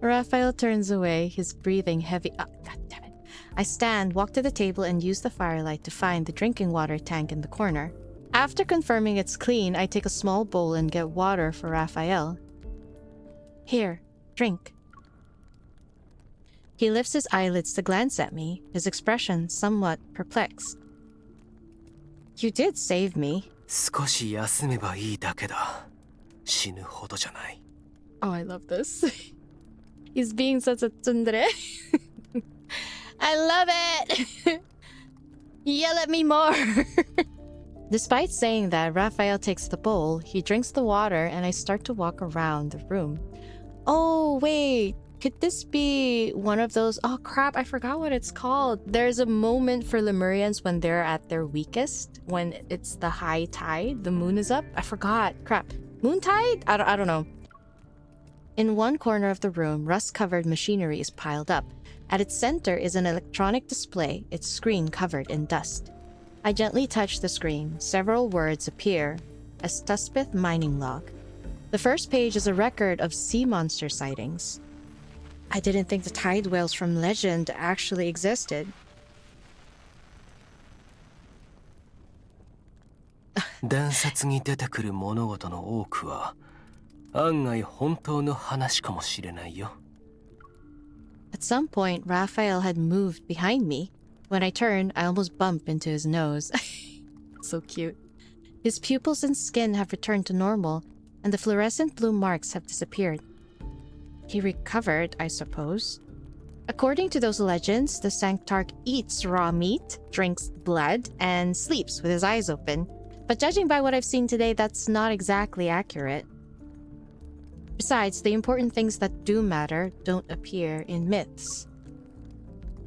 Raphael turns away, his breathing heavy. God damn it. I stand, walk to the table, and use the firelight to find the drinking water tank in the corner. After confirming it's clean, I take a small bowl and get water for Rafayel. Here, drink. He lifts his eyelids to glance at me, his expression somewhat perplexed. You did save me. 少し休めばいいだけだ。死ぬほどじゃない。Oh, I love this. He's being such a tsundere. I love it! Yell at me more! Despite saying that, Rafayel takes the bowl, he drinks the water, and I start to walk around the room. Oh, wait. Could this be one of those... Oh, crap. I forgot what it's called. There's a moment for Lemurians when they're at their weakest. When it's the high tide. The moon is up. I forgot. Crap. Moon tide? I don't know. In one corner of the room, rust-covered machinery is piled up. At its center is an electronic display, its screen covered in dust. I gently touch the screen. Several words appear. A 𝙬𝙧 mining log. The first page is a record of sea monster sightings. I didn't think the tide whales from legend actually existed. 伝説に出てくる物事の多くは案外本当の話かもしれないよ。At some point, Rafayel had moved behind me. When I turn, I almost bump into his nose. So cute. His pupils and skin have returned to normal, and the fluorescent blue marks have disappeared. He recovered, I suppose. According to those legends, the Sanctarch eats raw meat, drinks blood, and sleeps with his eyes open. But judging by what I've seen today, that's not exactly accurate. Besides, the important things that do matter don't appear in myths.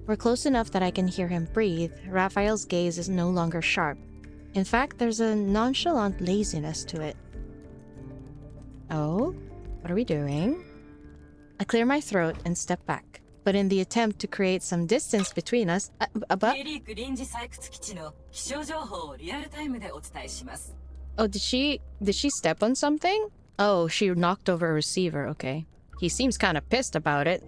We're close enough that I can hear him breathe. Raphael's gaze is no longer sharp. In fact, there's a nonchalant laziness to it. Oh? What are we doing? I clear my throat and step back. But in the attempt to create some distance between us... Oh, did she step on something? Oh, she knocked over a receiver, okay. He seems kind of pissed about it.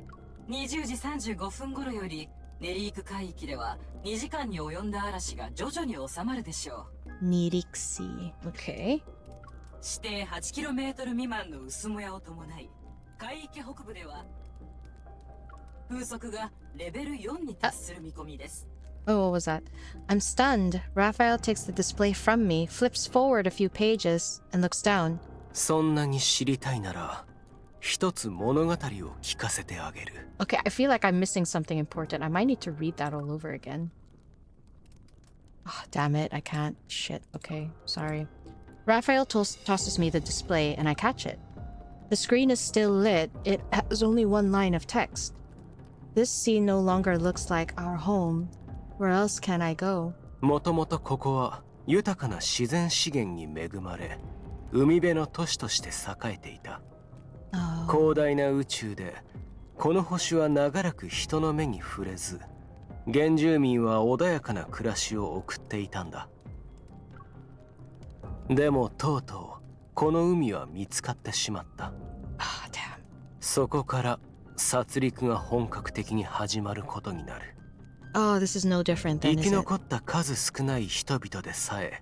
20時35分頃よりネリーク海域では2時間に及んだ嵐が徐々に収まるでしょう。Nirixi, okay. 視程 8km 未満の薄もやを伴い、海域北部では風速がレベル4に達する見込みです。Oh, what was that? I'm stunned. Rafayel takes the display from me, flips forward a few pages, and looks down. そんなに知りたいなら一つ物語を聞かせてあげる。 Okay, I feel like I'm missing something important. I might need to read that all over again. Oh, damn it, I can't. Shit, okay, sorry. Rafayel tosses me the display, and I catch it. The screen is still lit. It has only one line of text. This scene no longer looks like our home. Where else can I go? もともとここは豊かな自然資源に恵まれ、海辺の都市として栄えていた。広大な宇宙で、この星は長らく人の目に触れず、原住民は穏やかな暮らしを送っていたんだ。でもとうとうこの海は見つかってしまった。そこから殺戮が本格的に始まることになる。Oh, this is no different than, 生き残った数少ない人々でさえ、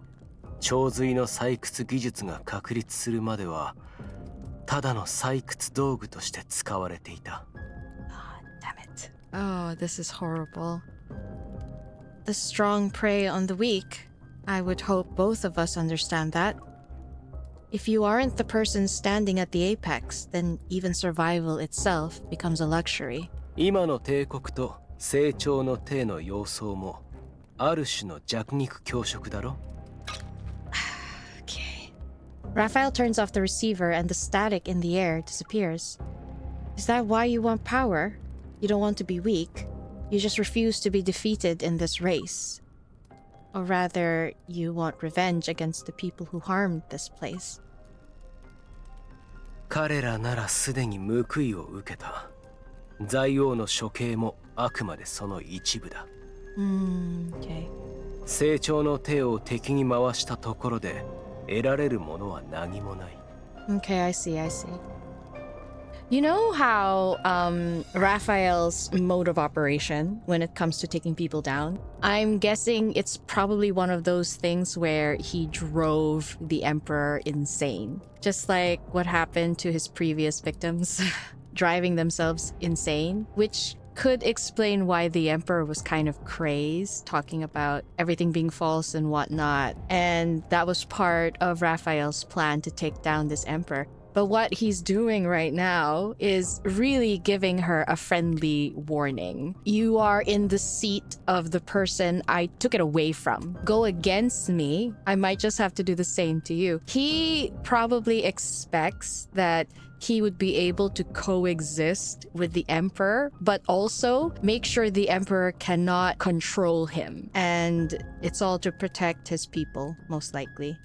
洪水の採掘技術が確立するまでは、ただの採掘道具として使われていた。Damn it. Oh, this is horrible. The strong prey on the weak. I would hope both of us understand that. If you aren't the person standing at the apex, then even survival itself becomes a luxury. 今の帝国と成長の帝の様相も、ある種の弱肉強食だろ。Okay. Rafayel turns off the receiver and the static in the air disappears. Is that why you want power? You don't want to be weak. You just refuse to be defeated in this race. Or rather, you want revenge against the people who harmed this place. 彼らならすでに報いを受けた。財王の処刑もあくまでその一部だ。Okay. 成長の手を敵に回したところで得られるものは何もない。Okay, I see. You know how Raphael's mode of operation when it comes to taking people down? I'm guessing it's probably one of those things where he drove the emperor insane. Just like what happened to his previous victims, driving themselves insane, which could explain why the emperor was kind of crazed, talking about everything being false and whatnot. And that was part of Raphael's plan to take down this emperor. But what he's doing right now is really giving her a friendly warning. You are in the seat of the person I took it away from. Go against me, I might just have to do the same to you. He probably expects that he would be able to coexist with the emperor, but also make sure the emperor cannot control him. And it's all to protect his people, most likely.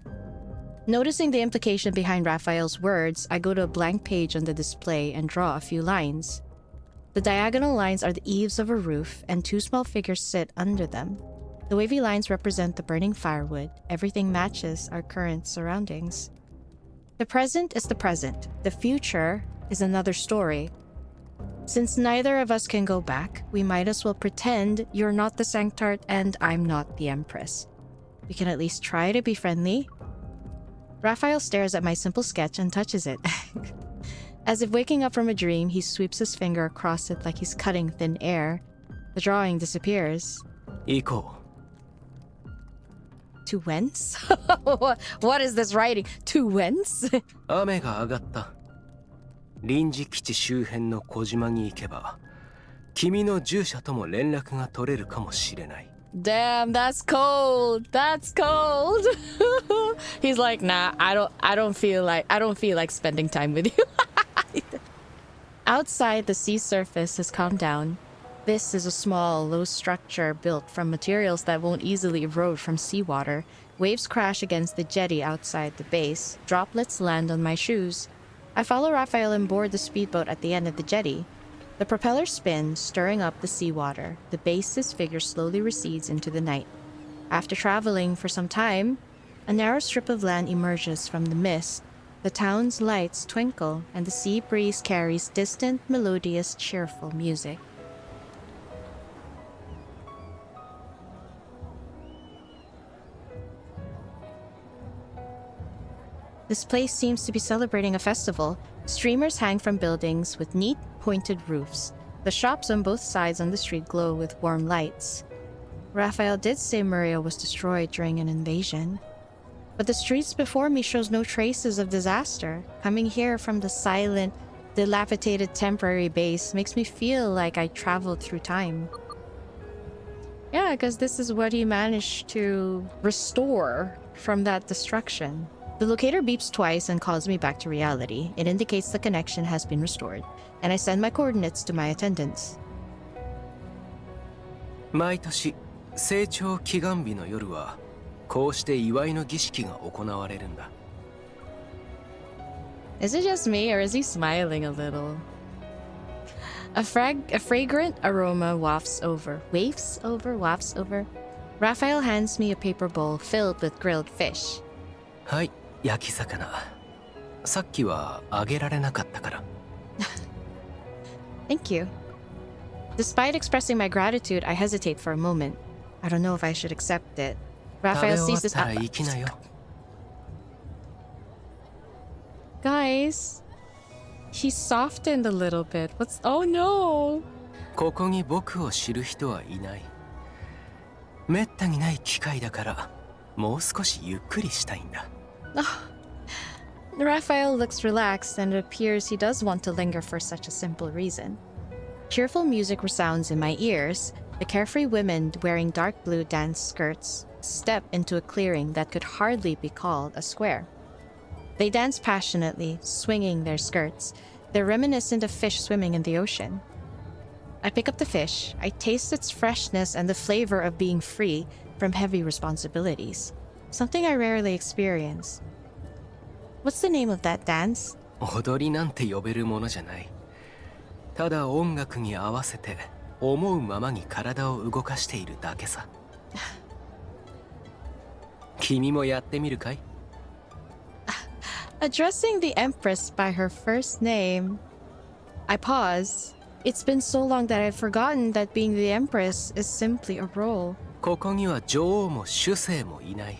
Noticing the implication behind Raphael's words, I go to a blank page on the display and draw a few lines. The diagonal lines are the eaves of a roof, and two small figures sit under them. The wavy lines represent the burning firewood. Everything matches our current surroundings. The present is the present. The future is another story. Since neither of us can go back, we might as well pretend you're not the Sanctart and I'm not the Empress. We can at least try to be friendly. Raphael stares at my simple sketch and touches it. As if waking up from a dream, he sweeps his finger across it like he's cutting thin air. The drawing disappears. 行こ To whence? What is this writing? To whence? う。雨が上がった。臨時基地周辺の小島に行けば、君の従者とも連絡が取れるかもしれない。 Damn, that's cold. That's cold. He's like, nah, I don't feel like spending time with you. Outside, the sea surface has calmed down. This is a small, low structure built from materials that won't easily erode from seawater. Waves crash against the jetty outside the base. Droplets land on my shoes. I follow Raphael and board the speedboat at the end of the jetty. The propeller spins, stirring up the seawater. The base's figure slowly recedes into the night. After traveling for some time, a narrow strip of land emerges from the mist. The town's lights twinkle, and the sea breeze carries distant, melodious, cheerful music. This place seems to be celebrating a festival. Streamers hang from buildings with neat, pointed roofs. The shops on both sides on the street glow with warm lights. Rafayel did say Murya was destroyed during an invasion. But the streets before me shows no traces of disaster. Coming here from the silent, dilapidated temporary base makes me feel like I traveled through time. Yeah, because this is what he managed to restore from that destruction. The locator beeps twice and calls me back to reality. It indicates the connection has been restored, and I send my coordinates to my attendants. 毎年、成長祈願日の夜は、こうして祝いの儀式が行われるんだ。Is it just me, or is he smiling a little? A fragrant aroma wafts over. Raphael hands me a paper bowl filled with grilled fish. はい、焼き魚。さっきはあげられなかったから。Thank you. Despite expressing my gratitude, I hesitate for a moment. I don't know if I should accept it. Raphael sees this. 食べ終わったら行きなよ。Guys, he softened a little bit. What's... Oh no! ここに僕を知る人はいない。めったにない機会だから、もう少しゆっくりしたいんだ。Raphael looks relaxed, and it appears he does want to linger for such a simple reason. Cheerful music resounds in my ears. The carefree women wearing dark blue dance skirts step into a clearing that could hardly be called a square. They dance passionately, swinging their skirts. They're reminiscent of fish swimming in the ocean. I pick up the fish. I taste its freshness and the flavor of being free from heavy responsibilities. Something I rarely experience. What's the name of that dance? 踊りなんて呼べるものじゃない。ただ音楽に合わせて思うままに体を動かしているだけさ。君もやってみるかい？ Addressing the Empress by her first name. I pause. It's been so long that I've forgotten that being the Empress is simply a role. ここには女王も主聖もいない。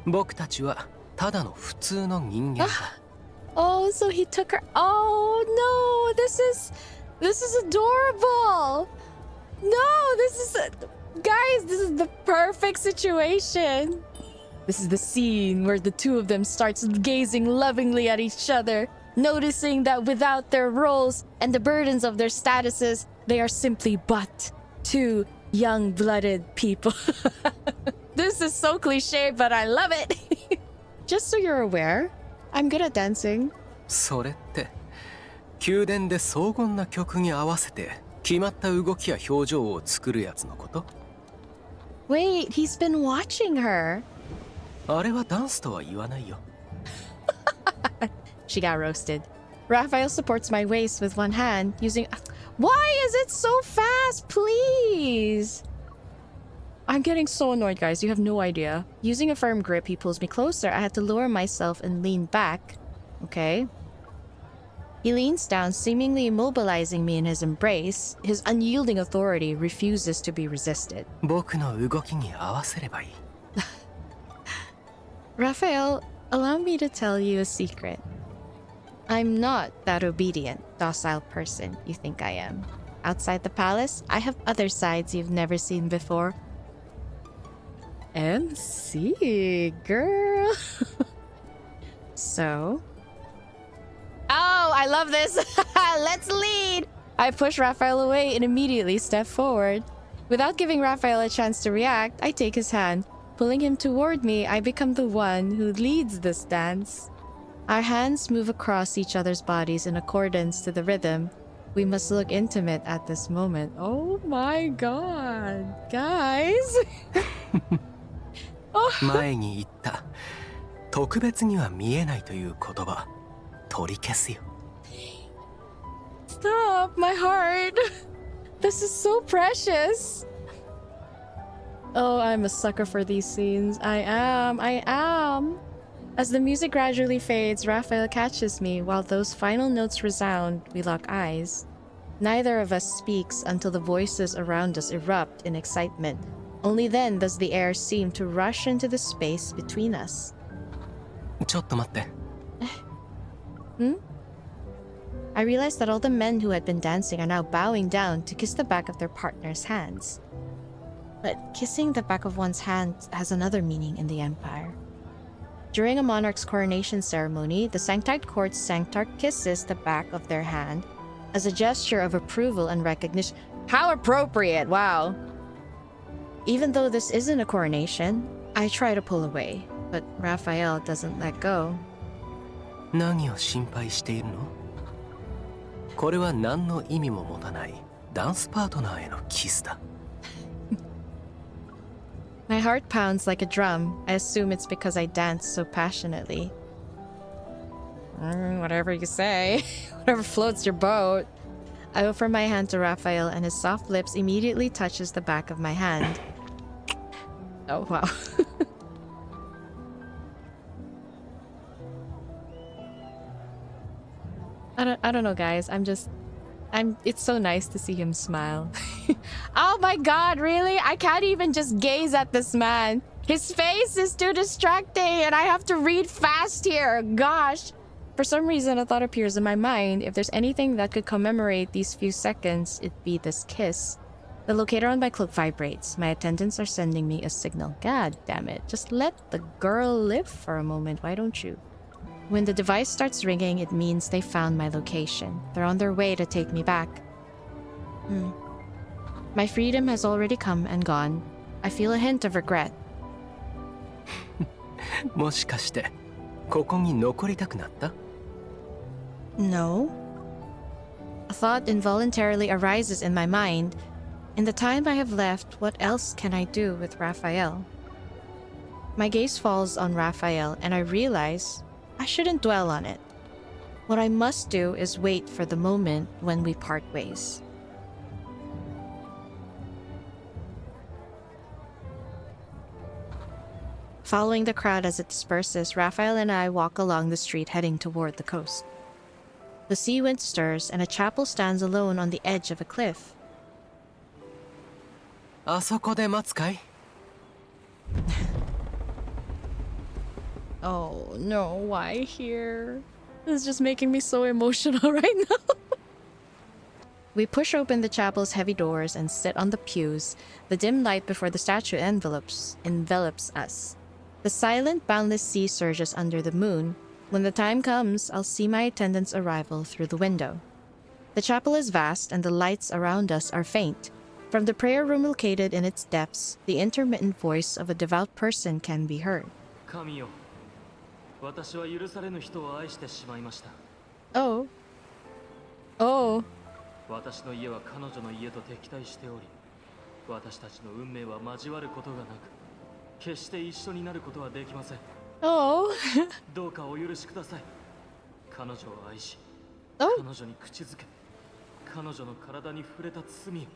僕たちはただの普通の人間だ。Oh, so he took her. Oh no, this is adorable. No, guys, this is the perfect situation. This is the scene where the two of them starts gazing lovingly at each other, noticing that without their roles and the burdens of their statuses, they are simply but two young-blooded people. This is so cliche, but I love it. Just so you're aware, I'm good at dancing. それって宮殿で荘厳な曲に合わせて決まった動きや表情を作るやつのこと？ Wait, he's been watching her. あれはダンスとは言わないよ。She got roasted. Raphael supports my waist with one hand, using... Why is it so fast? Please! I'm getting so annoyed, guys. You have no idea. Using a firm grip, he pulls me closer. I had to lower myself and lean back. Okay. He leans down, seemingly immobilizing me in his embrace. His unyielding authority refuses to be resisted. 僕の動きに合わせればいい。Raphael, allow me to tell you a secret. I'm not that obedient, docile person you think I am. Outside the palace, I have other sides you've never seen before. MC, girl. So... Oh, I love this! Let's lead! I push Raphael away and immediately step forward. Without giving Raphael a chance to react, I take his hand. Pulling him toward me, I become the one who leads this dance. Our hands move across each other's bodies in accordance to the rhythm. We must look intimate at this moment. Oh my god, guys! 前に言った特別には見えないという言葉取り消すよ。 Stop, my heart! This is so precious! Oh, I'm a sucker for these scenes. I am. As the music gradually fades, Raphael catches me. While those final notes resound, we lock eyes. Neither of us speaks until the voices around us erupt in excitement. Only then does the air seem to rush into the space between us. ちょっと待って。 I realized that all the men who had been dancing are now bowing down to kiss the back of their partner's hands. But kissing the back of one's hand has another meaning in the Empire. During a monarch's coronation ceremony, the Sanctite Court's Sanctarch kisses the back of their hand as a gesture of approval and recognition. How appropriate! Wow. Even though this isn't a coronation, I try to pull away, but Raphael doesn't let go. 何を心配しているの？これは何の意味も持たないダンスパートナーへのキスだ。My heart pounds like a drum. I assume it's because I dance so passionately. Whatever you say. Whatever floats your boat. I offer my hand to Raphael and his soft lips immediately touches the back of my hand. Oh, wow. I don't know, guys. It's so nice to see him smile. Oh my god, really? I can't even just gaze at this man. His face is too distracting and I have to read fast here. Gosh. For some reason, a thought appears in my mind. If there's anything that could commemorate these few seconds, it'd be this kiss. The locator on my cloak vibrates. My attendants are sending me a signal. God damn it. Just let the girl live for a moment, why don't you? When the device starts ringing, it means they found my location. They're on their way to take me back. My freedom has already come and gone. I feel a hint of regret. もしかしてここに残りたくなった？ No. A thought involuntarily arises in my mind. In the time I have left, what else can I do with Raphael? My gaze falls on Raphael and I realize I shouldn't dwell on it. What I must do is wait for the moment when we part ways. Following the crowd as it disperses, Raphael and I walk along the street heading toward the coast. The sea wind stirs, and a chapel stands alone on the edge of a cliff. あそこで待つかい? Oh no, why here? This is just making me so emotional right now. We push open the chapel's heavy doors and sit on the pews. The dim light before the statue envelops us. The silent, boundless sea surges under the moon. When the time comes, I'll see my attendant's arrival through the window. The chapel is vast, and the lights around us are faint. From the prayer room located in its depths, the intermittent voice of a devout person can be heard. 神よ、私は許されぬ人を愛してしまいました。 Oh. Oh. 私の家は彼女の家と敵対しており、私たちの運命は交わることがなく、決して一緒になることはできません。 Oh. どうかお許しください。彼女を愛し、 Oh. 彼女に口づけ、彼女の体に触れた罪を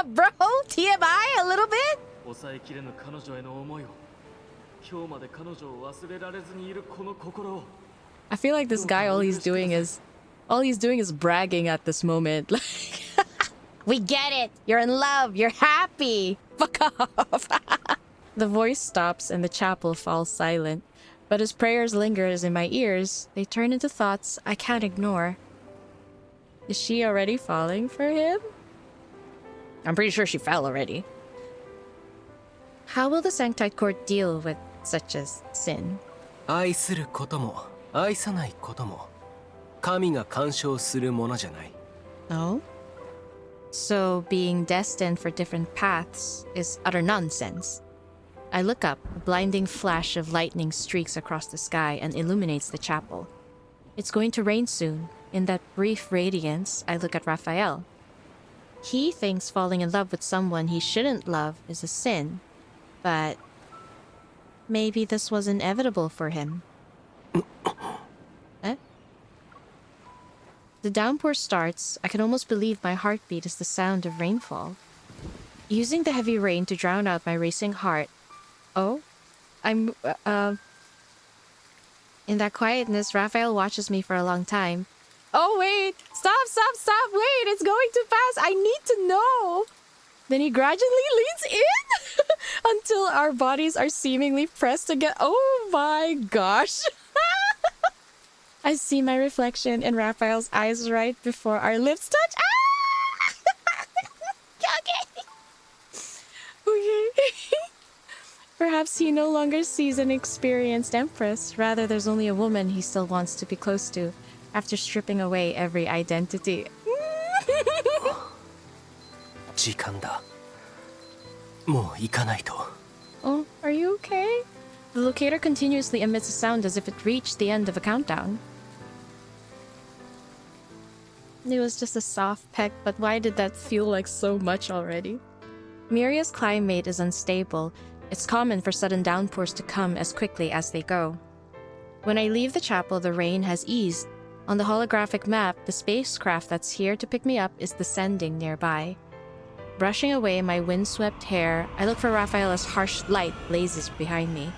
Bro, TMI a little bit? 抑えきれぬ彼女への思いを、今日まで彼女を忘れられずにいるこの心を。 I feel like this guy, all he's doing is bragging at this moment. Like, we get it. You're in love. You're happy. Fuck off. The voice stops and the chapel falls silent. But as prayers lingers in my ears, they turn into thoughts I can't ignore. Is she already falling for him? I'm pretty sure she fell already. How will the Sanctite Court deal with such a sin? 愛することも愛さないことも神が干渉するものじゃない。 No? So being destined for different paths is utter nonsense. I look up, a blinding flash of lightning streaks across the sky and illuminates the chapel. It's going to rain soon. In that brief radiance, I look at Rafayel. He thinks falling in love with someone he shouldn't love is a sin, but maybe this was inevitable for him. Eh? The downpour starts. I can almost believe my heartbeat is the sound of rainfall. Using the heavy rain to drown out my racing heart. Oh? In that quietness, Raphael watches me for a long time. Oh, wait! Stop! Wait! It's going too fast! I need to know! Then he gradually leans in until our bodies are seemingly pressed together. Oh my gosh! I see my reflection in Raphael's eyes right before our lips touch. Ah! Okay. Perhaps he no longer sees an experienced empress. Rather, there's only a woman he still wants to be close to after stripping away every identity. 時間だ。もう行かないと。 Oh, are you okay? The locator continuously emits a sound as if it reached the end of a countdown. It was just a soft peck, but why did that feel like so much already? Murya's climate is unstable. It's common for sudden downpours to come as quickly as they go. When I leave the chapel, the rain has eased. On the holographic map, the spacecraft that's here to pick me up is descending nearby. Brushing away my windswept hair, I look for Raphael as harsh light blazes behind me.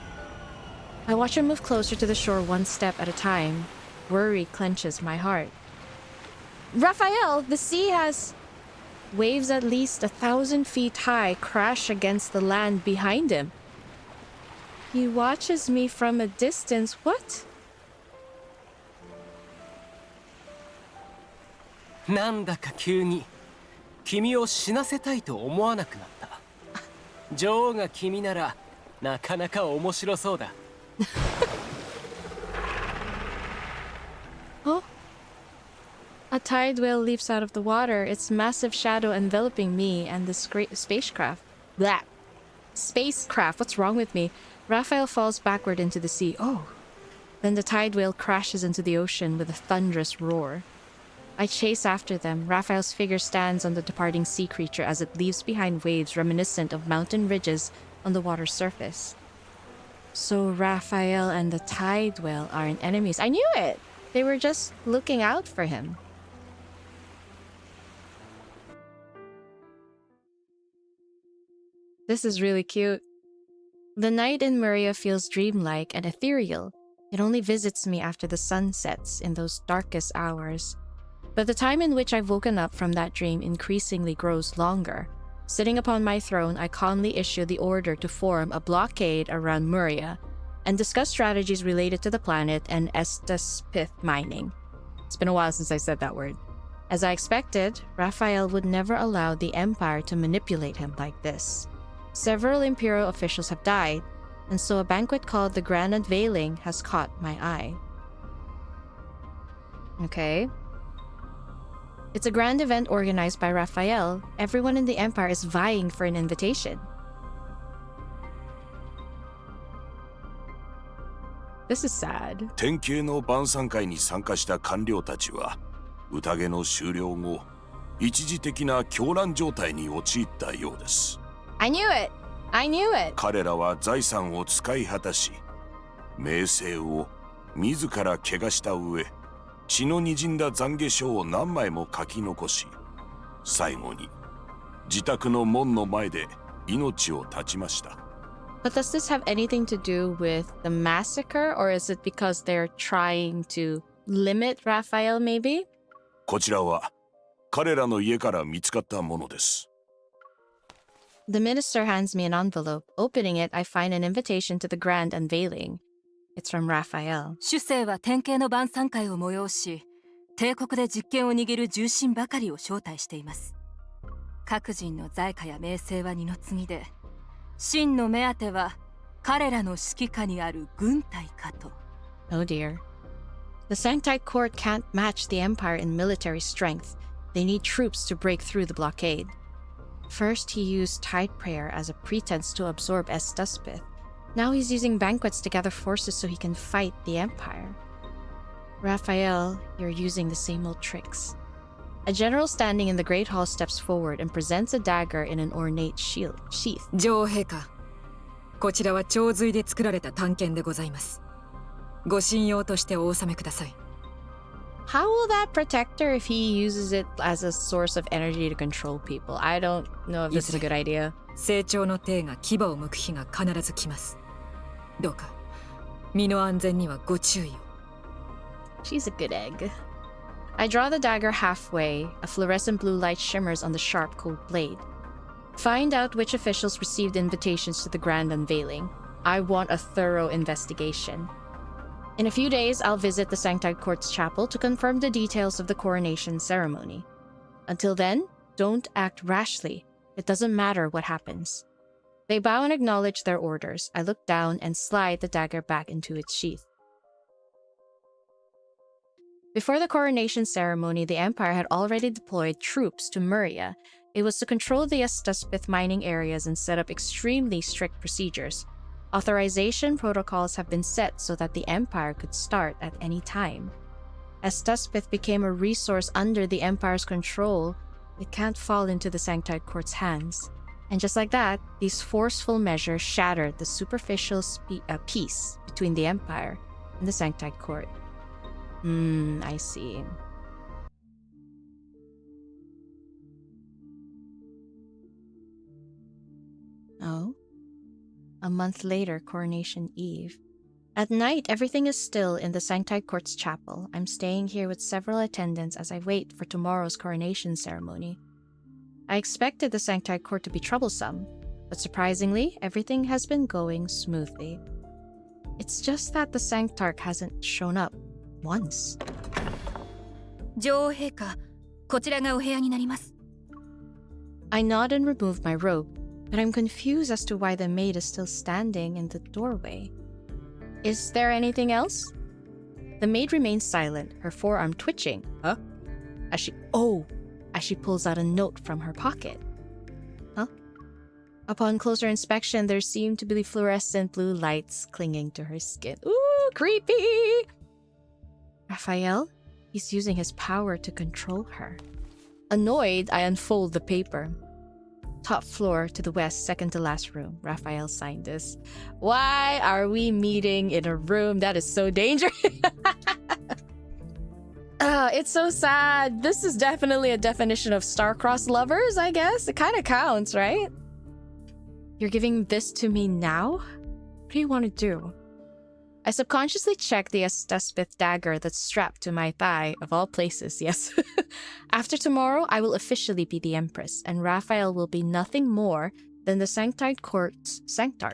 I watch him move closer to the shore one step at a time. Worry clenches my heart. Raphael, the sea has... Waves at least 1,000 feet high crash against the land behind him. He watches me from a distance. What? なんだか急に君を死なせたいと思わなくなった。女王が君ならなかなか面白そうだ。Huh? A tide whale leaps out of the water, its massive shadow enveloping me and the spacecraft. Blah. Spacecraft, what's wrong with me? Raphael falls backward into the sea. Oh. Then the tide whale crashes into the ocean with a thunderous roar. I chase after them. Raphael's figure stands on the departing sea creature as it leaves behind waves reminiscent of mountain ridges on the water's surface. So Raphael and the tide whale aren't enemies. I knew it! They were just looking out for him. This is really cute. The night in Murya feels dreamlike and ethereal. It It only visits me after the sun sets in those darkest hours. But the time in which I've woken up from that dream increasingly grows longer. Sitting upon my throne, I calmly issue the order to form a blockade around Murya and discuss strategies related to the planet and 𝙬𝙧𝙬𝙧 mining. It's been a while since I said that word. As I expected, Rafayel would never allow the Empire to manipulate him like this. Several Imperial officials have died, and so a banquet called the Grand Unveiling has caught my eye. Okay. It's a grand event organized by Rafayel. Everyone in the Empire is vying for an invitation. This is sad. 典型の晩餐会に参加した官僚たちは、宴の終了後、一時的な狂乱状態に陥ったようです。I knew it! I knew it! 彼らは財産を使い果たし、名声を自ら汚した上、血の滲んだ懺悔書を何枚も書き残し、最後に自宅の門の前で命を絶ちました。But does this have anything to do with the massacre, or is it because they're trying to limit Rafayel, maybe? こちらは彼らの家から見つかったものです。The minister hands me an envelope. Opening it, I find an invitation to the Grand Unveiling. It's from Rafayel. 主聖は典型の晩餐会を催し、帝国で実権を握る重臣ばかりを招待しています。各人の財貨や名声は二の次で、真の目当ては彼らの指揮下にある軍隊かと。Oh dear. The Sanctite Court can't match the Empire in military strength. They need troops to break through the blockade. First, he used Tideprayer as a pretense to absorb 𝙬𝙬𝙬. Now he's using banquets to gather forces so he can fight the Empire. Rafayel, you're using the same old tricks. A general standing in the Great Hall steps forward and presents a dagger in an ornate sheath. 女王陛下、こちらは長髄で作られた短剣でございます。ご神用としてお納めください。How will that protect her if he uses it as a source of energy to control people? I don't know if this is a good idea. 成長の帝が牙を剥く日が必ず来ます。どうか身の安全にはご注意を。She's a good egg. I draw the dagger halfway. A fluorescent blue light shimmers on the sharp, cold blade. Find out which officials received invitations to the Grand Unveiling. I want a thorough investigation. In a few days, I'll visit the Sanctite Court's chapel to confirm the details of the coronation ceremony. Until then, don't act rashly. It doesn't matter what happens. They bow and acknowledge their orders. I look down and slide the dagger back into its sheath. Before the coronation ceremony, the Empire had already deployed troops to Murya. It was to control the 𝙬𝙬𝙬 mining areas and set up extremely strict procedures. Authorization protocols have been set so that the Empire could start at any time. As 𝙬𝙬 became a resource under the Empire's control, it can't fall into the Sanctite Court's hands. And just like that, these forceful measures shattered the superficial peace between the Empire and the Sanctite Court. I see. Oh? A month later, Coronation Eve. At night, everything is still in the Sanctite Court's chapel. I'm staying here with several attendants as I wait for tomorrow's coronation ceremony. I expected the Sanctite Court to be troublesome, but surprisingly, everything has been going smoothly. It's just that the Sanctarch hasn't shown up once. 女王陛下、こちらがお部屋になります。I nod and remove my robe, but I'm confused as to why the maid is still standing in the doorway. Is there anything else? The maid remains silent, her forearm twitching. As she pulls out a note from her pocket. Upon closer inspection, there seem to be fluorescent blue lights clinging to her skin. Ooh, creepy! Rafayel? He's using his power to control her. Annoyed, I unfold the paper. Top floor to the west, second to last room. Rafayel signed this. Why are we meeting in a room that is so dangerous? It's so sad. This is definitely a definition of star-crossed lovers, I guess. It kind of counts, right? You're giving this to me now? What do you want to do? I subconsciously check the 𝙬𝙧 dagger that's strapped to my thigh, of all places, yes. After tomorrow, I will officially be the Empress, and Rafayel will be nothing more than the Sanctide Court's Sanctard.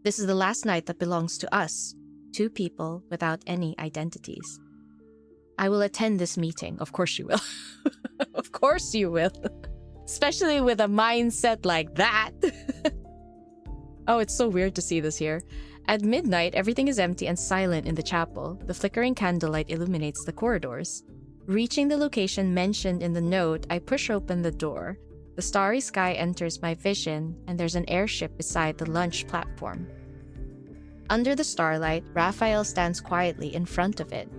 This is the last night that belongs to us, two people without any identities. I will attend this meeting. Of course you will. Of course you will. Especially with a mindset like that. Oh, it's so weird to see this here. At midnight, everything is empty and silent in the chapel. The flickering candlelight illuminates the corridors. Reaching the location mentioned in the note, I push open the door. The starry sky enters my vision, and there's an airship beside the lunch platform. Under the starlight, Rafayel stands quietly in front of it.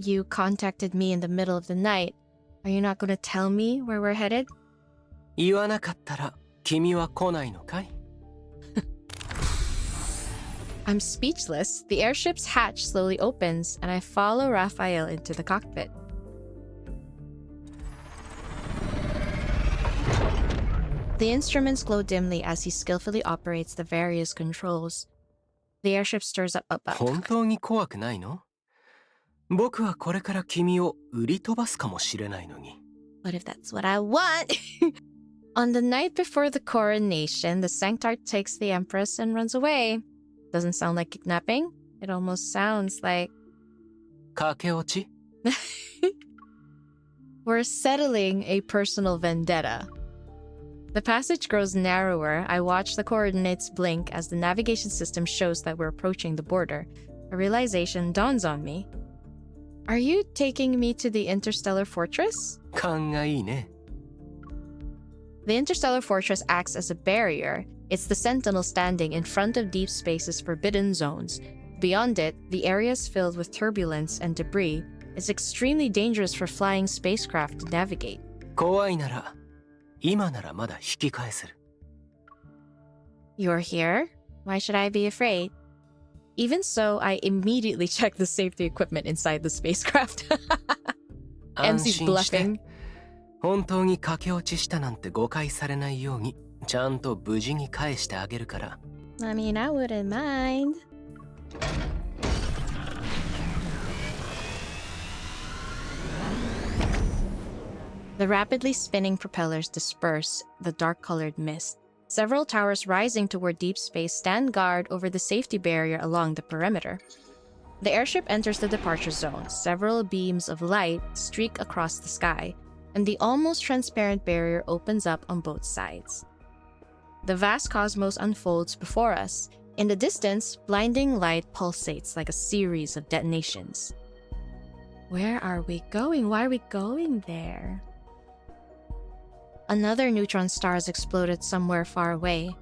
You contacted me in the middle of the night. Are you not going to tell me where we're headed? 言わなかったら君は来ないのかい? I'm speechless. The airship's hatch slowly opens, and I follow Rafayel into the cockpit. The instruments glow dimly as he skillfully operates the various controls. The airship stirs up. 本当に怖くないの? 僕はこれから君を売り飛ばすかもしれないのに。 What if that's what I want? On the night before the coronation, the Sanctard takes the Empress and runs away. Doesn't sound like kidnapping. It almost sounds like... 駆け落ち? We're settling a personal vendetta. The passage grows narrower. I watch the coordinates blink as the navigation system shows that we're approaching the border. A realization dawns on me. Are you taking me to the Interstellar Fortress? 勘がいいね。 The Interstellar Fortress acts as a barrier. It's the sentinel standing in front of Deepspace's forbidden zones. Beyond it, the area is filled with turbulence and debris. It's extremely dangerous for flying spacecraft to navigate. 怖いなら、今ならまだ引き返せる。 You're here? Why should I be afraid? Even so, I immediately check the safety equipment inside the spacecraft. MC's bluffing. 本当に駆け落ちしたなんて誤解されないように、ちゃんと無事に返してあげるから。I mean, I wouldn't mind. The rapidly spinning propellers disperse the dark-colored mist. Several towers rising toward Deepspace stand guard over the safety barrier along the perimeter. The airship enters the departure zone. Several beams of light streak across the sky, and the almost transparent barrier opens up on both sides. The vast cosmos unfolds before us. In the distance, blinding light pulsates like a series of detonations. Where are we going? Why are we going there? Another neutron star has exploded somewhere far away.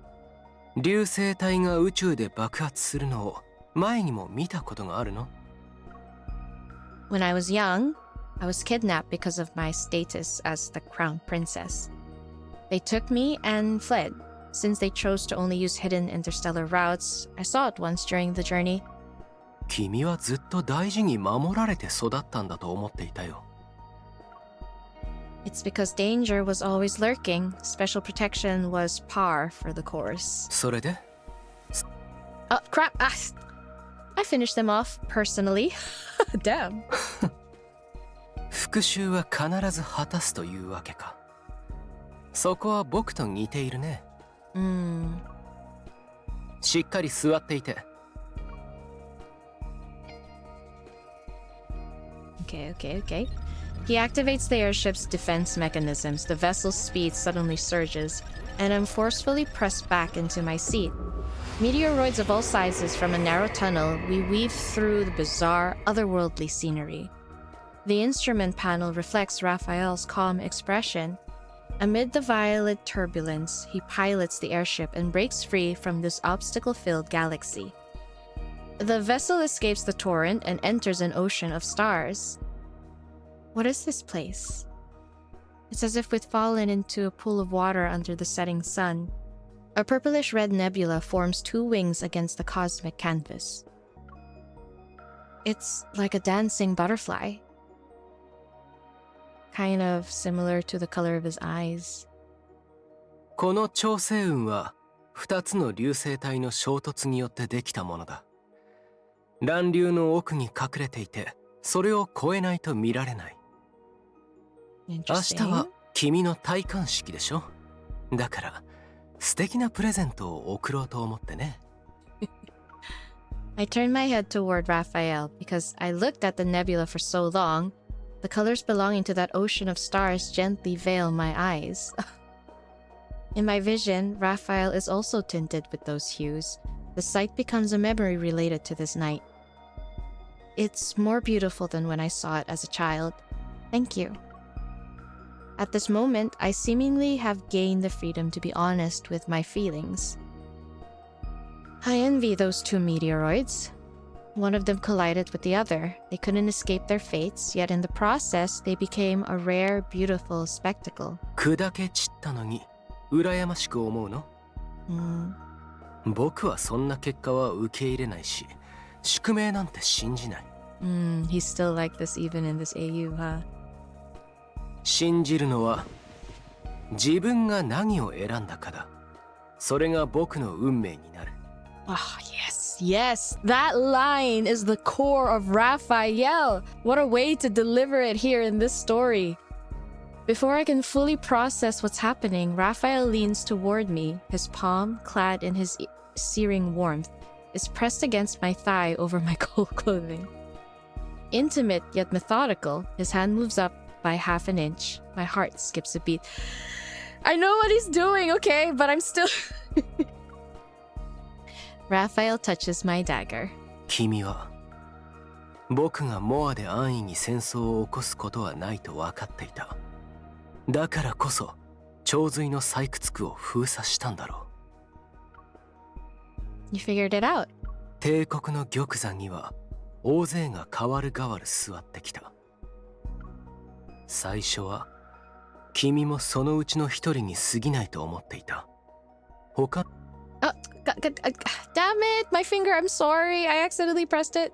流星体が宇宙で爆発するのを前にも見たことがあるの? When I was young, I was kidnapped because of my status as the crown princess. They took me and fled. Since they chose to only use hidden interstellar routes, I saw it once during the journey. 君はずっと大事に守られて育ったんだと思っていたよ。 It's because danger was always lurking. Special protection was par for the course. それで? Oh, crap! I finished them off personally. Damn. 復讐は必ず果たすというわけか。そこは僕と似ているね。しっかり座っていて。 Okay. He activates the airship's defense mechanisms. The vessel's speed suddenly surges, and I'm forcefully pressed back into my seat. Meteoroids of all sizes from a narrow tunnel, we weave through the bizarre, otherworldly scenery. The instrument panel reflects Rafayel's calm expression. Amid the violet turbulence, he pilots the airship and breaks free from this obstacle-filled galaxy. The vessel escapes the torrent and enters an ocean of stars. What is this place? It's as if we'd fallen into a pool of water under the setting sun. A purplish-red nebula forms two wings against the cosmic canvas. It's like a dancing butterfly. Kind of similar to the color of his eyes. この長星雲は2つの流星体の衝突によってできたものだ。乱流の奥に隠れていて、それを越えないと見られない。明日は君の戴冠式でしょ。だから素敵なプレゼントを贈ろうと思ってね。I turned my head toward Raphael because I looked at the nebula for so long. The colors belonging to that ocean of stars gently veil my eyes. In my vision, Raphael is also tinted with those hues. The sight becomes a memory related to this night. It's more beautiful than when I saw it as a child. Thank you. At this moment, I seemingly have gained the freedom to be honest with my feelings. I envy those two meteoroids. One of them collided with the other. They couldn't escape their fates, yet in the process, they became a rare, beautiful spectacle. 砕け散ったのに羨ましく思うの？僕はそんな結果は受け入れないし、宿命なんて信じない。He's still like this even in this AU, huh? 信じるのは自分が何を選んだかだ。それが僕の運命になる。Ah, yes, yes. That line is the core of Rafayel. What a way to deliver it here in this story. Before I can fully process what's happening, Raphael leans toward me, his palm, clad in his searing warmth, is pressed against my thigh over my cold clothing. Intimate yet methodical, his hand moves up by half an inch. My heart skips a beat. I know what he's doing, okay, but I'm still... Raphael touches my dagger. 君は僕がモアで安易に戦争を起こすことはないと分かっていた。だからこそ長髄の採掘区を封鎖したんだろう。 You figured it out. 帝国の玉座には大勢が代わる代わる座ってきた。最初は君もそのうちの一人に過ぎないと思っていた。他 Damn it, my finger, I'm sorry. I accidentally pressed it.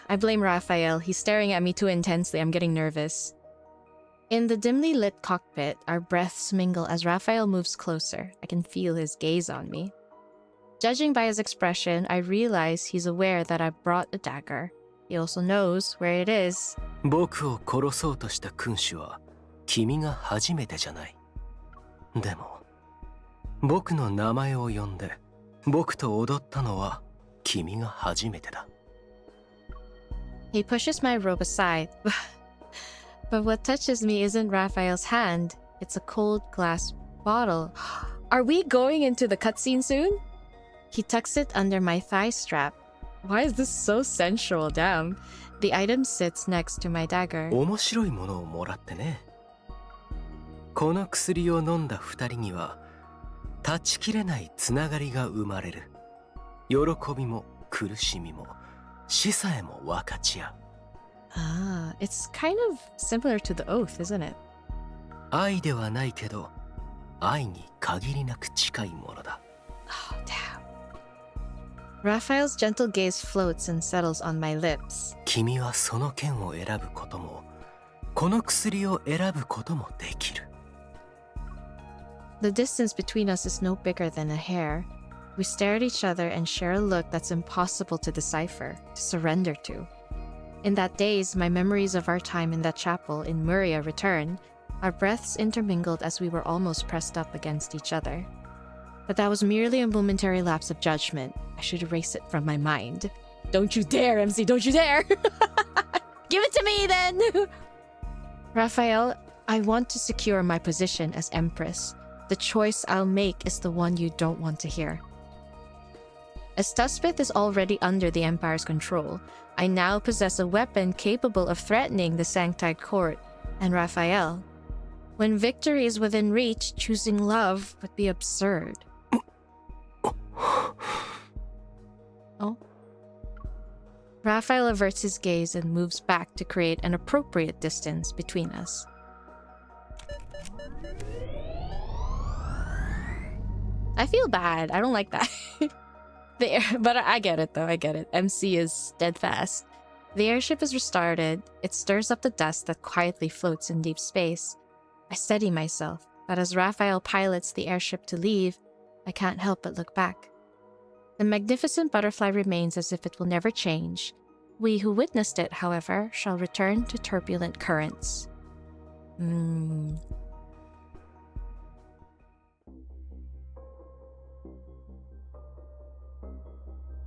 I blame Raphael. He's staring at me too intensely. I'm getting nervous. In the dimly lit cockpit, our breaths mingle as Raphael moves closer. I can feel his gaze on me. Judging by his expression, I realize he's aware that I brought a dagger. He also knows where it is. 僕を殺そうとした君主は君が初めてじゃない。でも僕の名前を呼んで僕と踊ったのは君が初めてだ。 He pushes my robe aside. But what touches me isn't Raphael's hand. It's a cold glass bottle. Are we going into the cutscene soon? He tucks it under my thigh strap. Why is this so sensual? Damn. The item sits next to my dagger. 面白いものをもらってね。この薬を飲んだ二人には断ち切れないつながりが生まれる。喜びも苦しみも死さえも分かち合う。Ah, it's kind of similar to the oath, isn't it? 愛ではないけど愛に限りなく近いものだ。 Oh, damn. Raphael's gentle gaze floats and settles on my lips. 君はその剣を選ぶこともこの薬を選ぶこともできる。 The distance between us is no bigger than a hair. We stare at each other and share a look that's impossible to decipher, to surrender to. In that daze, my memories of our time in that chapel in Murya return. Our breaths intermingled as we were almost pressed up against each other. But that was merely a momentary lapse of judgment. I should erase it from my mind. Don't you dare, MC, don't you dare! Give it to me, then! Raphael, I want to secure my position as Empress. The choice I'll make is the one you don't want to hear. As 𝙬𝙧 is already under the Empire's control, I now possess a weapon capable of threatening the Sanctide Court and Raphael. When victory is within reach, choosing love would be absurd. Oh? Raphael averts his gaze and moves back to create an appropriate distance between us. I feel bad. I don't like that. But I get it, though. I get it. MC is steadfast. The airship is restarted. It stirs up the dust that quietly floats in deep space. I steady myself. but as Rafayel pilots the airship to leave, I can't help but look back. The magnificent butterfly remains as if it will never change. We who witnessed it, however, shall return to turbulent currents.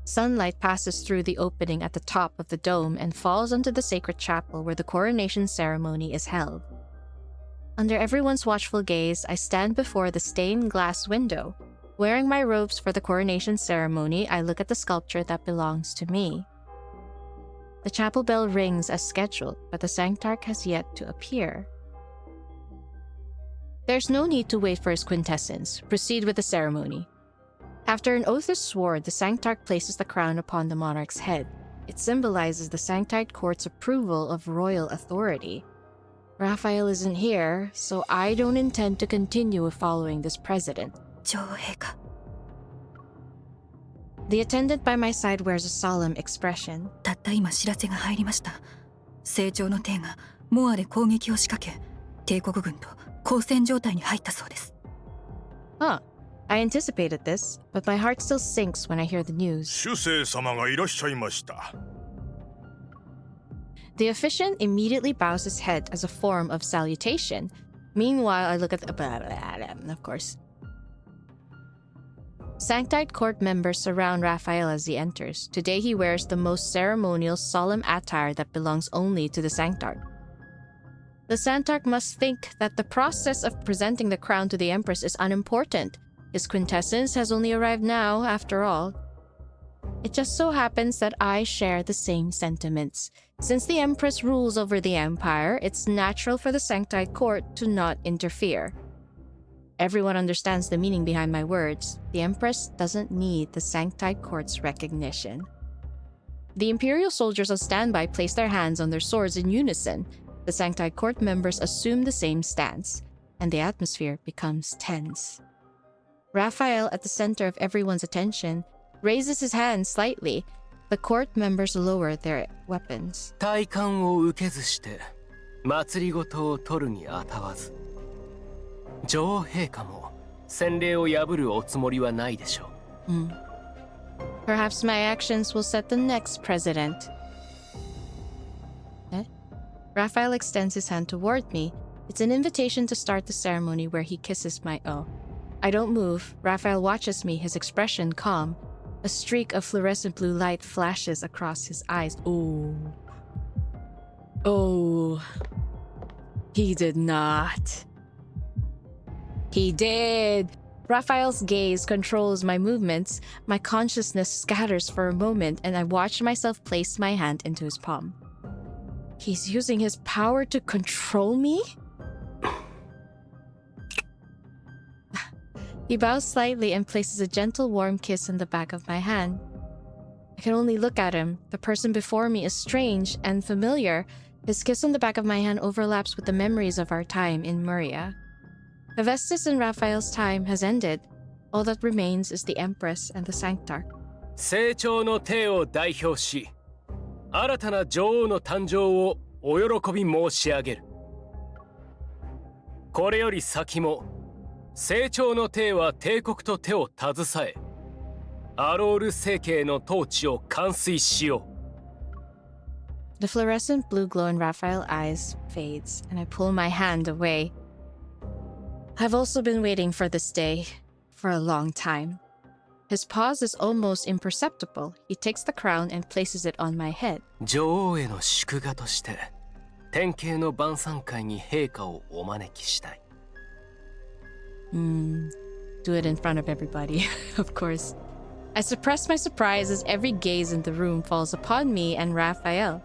Sunlight passes through the opening at the top of the dome and falls onto the sacred chapel where the coronation ceremony is held. Under everyone's watchful gaze, I stand before the stained glass window. Wearing my robes for the coronation ceremony, I look at the sculpture that belongs to me. The chapel bell rings as scheduled, but the sanctarch has yet to appear. There's no need to wait for his quintessence. Proceed with the ceremony. After an oath is sworn, the sanctarch places the crown upon the monarch's head. It symbolizes the sanctite court's approval of royal authority. Rafayel isn't here, so I don't intend to continue following this president. 女王陛下。 The attendant by my side wears a solemn expression. たった今知らせが入りました。成長の帝がモアで攻撃を仕掛け、帝国軍と交戦状態に入ったそうです。Huh. I anticipated this, but my heart still sinks when I hear the news. 主聖様がいらっしゃいました。 The officiant immediately bows his head as a form of salutation. Meanwhile, I look at the... Of course. Sanctite court members surround Rafayel as he enters. Today he wears the most ceremonial, solemn attire that belongs only to the sanctarch. The sanctarch must think that the process of presenting the crown to the empress is unimportant. His quintessence has only arrived now, after all. It just so happens that I share the same sentiments. Since the empress rules over the empire, it's natural for the sanctite court to not interfere. Everyone understands the meaning behind my words. The empress doesn't need the sanctite court's recognition. The imperial soldiers on standby place their hands on their swords in unison. The sanctite court members assume the same stance, and the atmosphere becomes tense. Rafayel, at the center of everyone's attention, raises his hand slightly. The court members lower their weapons. 体感を受けずして祭りごとを取るにあたわず、女王陛下も洗礼を破るおつもりはないでしょう。Perhaps my actions will set the next president. Rafayel extends his hand toward me. It's an invitation to start the ceremony where he kisses my I don't move. Rafayel watches me, his expression calm. A streak of fluorescent blue light flashes across his eyes. Oh. He did not. He did. Rafayel's gaze controls my movements. My consciousness scatters for a moment, and I watch myself place my hand into his palm. He's using his power to control me? He bows slightly and places a gentle, warm kiss on the back of my hand. I can only look at him. The person before me is strange and familiar. His kiss on the back of my hand overlaps with the memories of our time in Murya. The vestige in Rafayel's time has ended. All that remains is the Empress and the Sanctarch. 成長の帝を代表し、新たな女王の誕生をお喜び申し上げる。これより先も、成長の帝は帝国と手を携え、アロール政権の統治を完遂しよう。The fluorescent blue glow in Rafayel's eyes fades, and I pull my hand away. I've also been waiting for this day for a long time. His pause is almost imperceptible. He takes the crown and places it on my head. 女王への祝賀として、典型の晩餐会に陛下をお招きしたい。Do it in front of everybody, of course. I suppress my surprise as every gaze in the room falls upon me and Rafayel.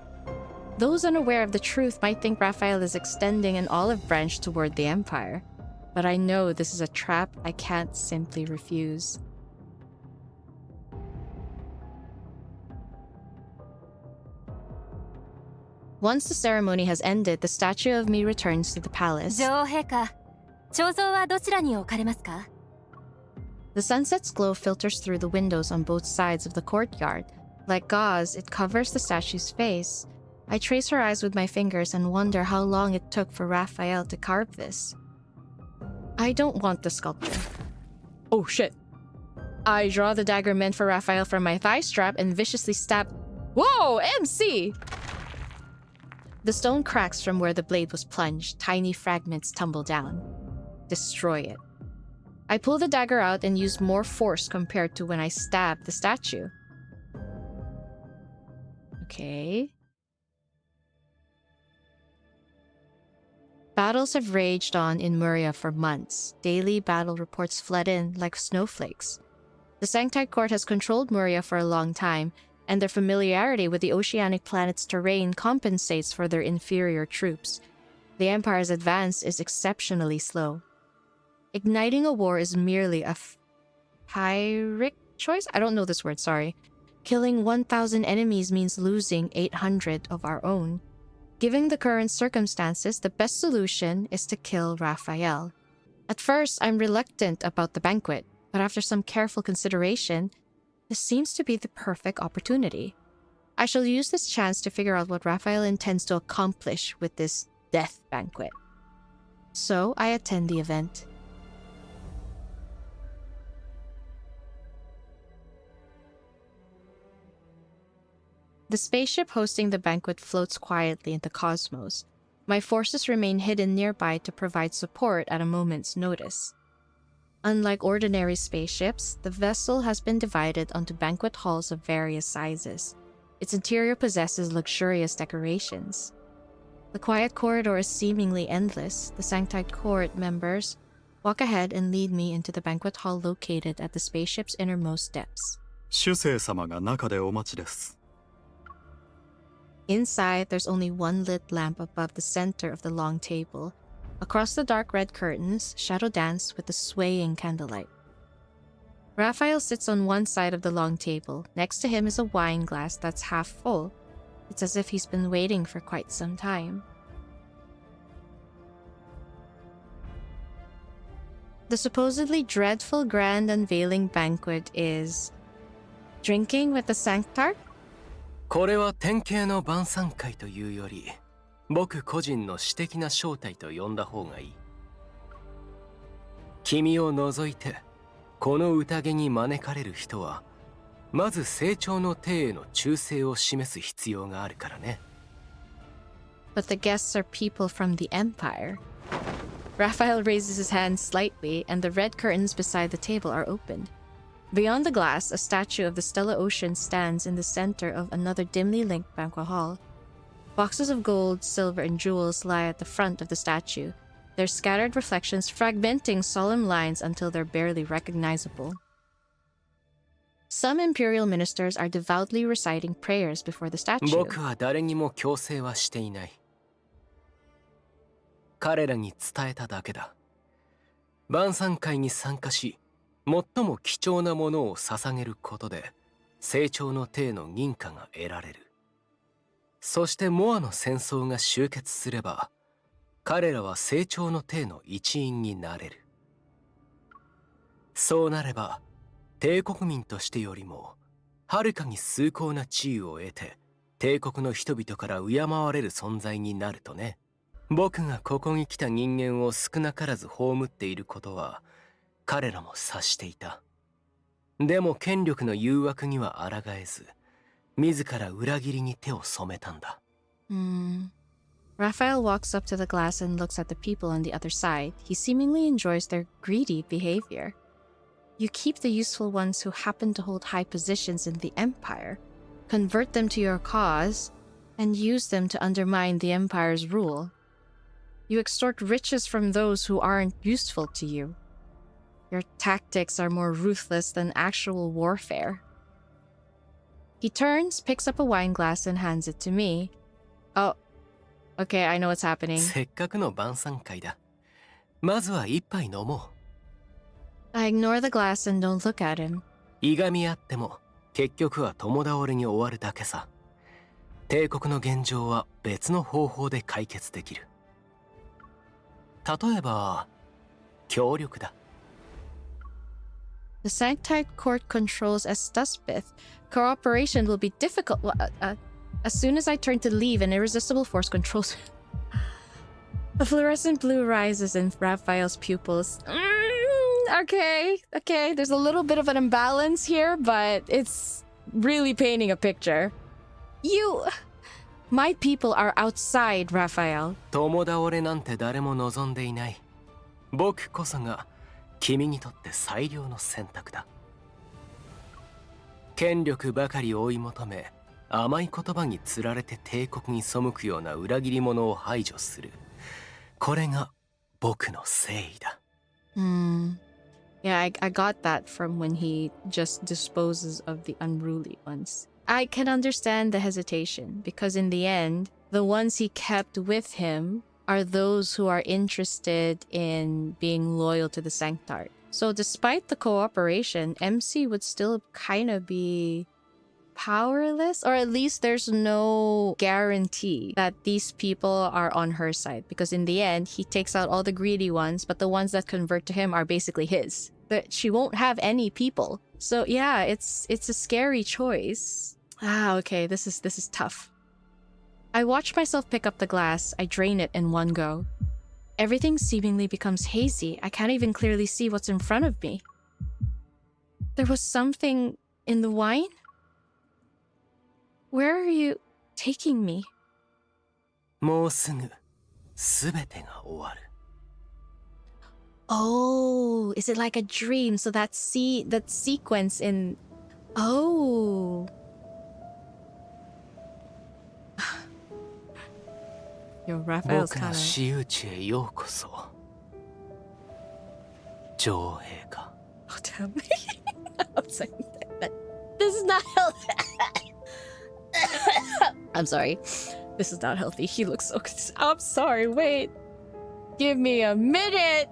Those unaware of the truth might think Rafayel is extending an olive branch toward the Empire. But I know this is a trap I can't simply refuse. Once the ceremony has ended, the statue of me returns to the palace. 女王陛下、彫像はどちらに置かれますか? The sunset's glow filters through the windows on both sides of the courtyard. Like gauze, it covers the statue's face. I trace her eyes with my fingers and wonder how long it took for Rafayel to carve this. I don't want the sculpture. Oh shit. I draw the dagger meant for Rafayel from my thigh strap and viciously stab. Whoa, MC! The stone cracks from where the blade was plunged. Tiny fragments tumble down. Destroy it. I pull the dagger out and use more force compared to when I stabbed the statue. Okay. Battles have raged on in Murya for months. Daily battle reports flood in like snowflakes. The Sanctite Court has controlled Murya for a long time, and their familiarity with the oceanic planet's terrain compensates for their inferior troops. The Empire's advance is exceptionally slow. Igniting a war is merely a pyrrhic choice? I don't know this word, sorry. Killing 1,000 enemies means losing 800 of our own. Given the current circumstances, the best solution is to kill Rafayel. At first, I'm reluctant about the banquet, but after some careful consideration, this seems to be the perfect opportunity. I shall use this chance to figure out what Rafayel intends to accomplish with this death banquet. So I attend the event. The spaceship hosting the banquet floats quietly in the cosmos. My forces remain hidden nearby to provide support at a moment's notice. Unlike ordinary spaceships, the vessel has been divided onto banquet halls of various sizes. Its interior possesses luxurious decorations. The quiet corridor is seemingly endless. The Sanctite Court members walk ahead and lead me into the banquet hall located at the spaceship's innermost depths. 主生様が中でお待ちです。 Inside, there's only one lit lamp above the center of the long table. Across the dark red curtains, shadow dance with the swaying candlelight. Rafayel sits on one side of the long table. Next to him is a wine glass that's half full. It's as if he's been waiting for quite some time. The supposedly dreadful grand unveiling banquet is drinking with the Sanctarch? これは典型の晩餐会というより、僕個人の私的な招待と呼んだ方がいい。君を除いて、この宴に招かれる人は、まず成長の体への忠誠を示す必要があるからね。But the guests are people from the Empire. Rafayel raises his hand slightly, and the red curtains beside the table are opened. Beyond the glass, a statue of the 𝙬𝙗𝙪𝙗 stands in the center of another dimly linked banquet hall. Boxes of gold, silver, and jewels lie at the front of the statue, their scattered reflections fragmenting solemn lines until they're barely recognizable. Some imperial ministers are devoutly reciting prayers before the statue. 僕は誰にも強制はしていない。彼らに伝えただけだ。晩餐会に参加し、最も貴重なものを捧げることで、成長の体の認可が得られる。そしてモアの戦争が終結すれば、彼らは成長の体の一員になれる。そうなれば、帝国民としてよりも、はるかに崇高な地位を得て、帝国の人々から敬われる存在になるとね。僕がここに来た人間を少なからず葬っていることは、彼らも察していた。でも権力の誘惑には抗えず、自ら裏切りに手を染めたんだ。Rafayel walks up to the glass and looks at the people on the other side. He seemingly enjoys their greedy behavior. You keep the useful ones who happen to hold high positions in the Empire, convert them to your cause, and use them to undermine the Empire's rule. You extort riches from those who aren't useful to you. Your tactics are more ruthless than actual warfare. He turns, picks up a wine glass, and hands it to me. Oh, okay, I know what's happening. せっかくの晩餐会だ。まずは一杯飲もう。I ignore the glass and don't look at him. いがみ合っても、結局は共倒れに終わるだけさ。帝国の現状は別の方法で解決できる。例えば、協力だ。The Sanctite Court controls 𝙬𝙗𝙪𝙗. Cooperation will be difficult. As soon as I turn to leave, an irresistible force controls... A fluorescent blue rises in Raphael's pupils. Okay. There's a little bit of an imbalance here, but it's really painting a picture. My people are outside, Raphael. 共倒れなんて誰も望んでいない。僕こそが君にとって最良の選択だ。権力ばかり追い求め、甘い言葉につられて帝国に背くような裏切り者を排除する。これが僕の誠意だ。Yeah, I got that from when he just disposes of the unruly ones. I can understand the hesitation, because in the end, the ones he kept with him are those who are interested in being loyal to the Sanctart. So despite the cooperation, MC would still kind of be powerless, or at least there's no guarantee that these people are on her side, because in the end he takes out all the greedy ones, but the ones that convert to him are basically his. That she won't have any people. So yeah, it's a scary choice. Okay, this is tough. I watch myself pick up the glass. I drain it in one go. Everything seemingly becomes hazy. I can't even clearly see what's in front of me. There was something in the wine? Where are you taking me? もうすぐ全てが終わる。Oh, is it like a dream? So that sequence in... Oh. Yo, Raphael's 僕が kind of... 私有地へようこそ。女王陛下。Oh, damn. I'm sorry. This is not healthy. I'm sorry. This is not healthy. He looks so... I'm sorry, wait. Give me a minute.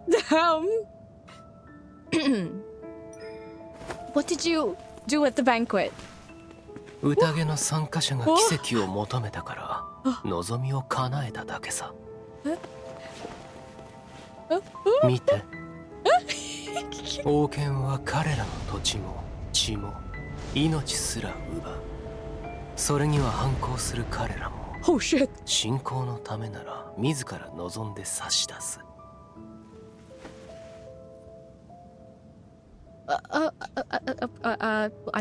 What did you do at the banquet? 宴の参加者が奇跡を求めたから望みを叶えただけさ。見て。王権は彼らの土地も地も命すら奪う。それには反抗する彼らも。Oh shit. 信仰のためなら自ら望んで差し出す。I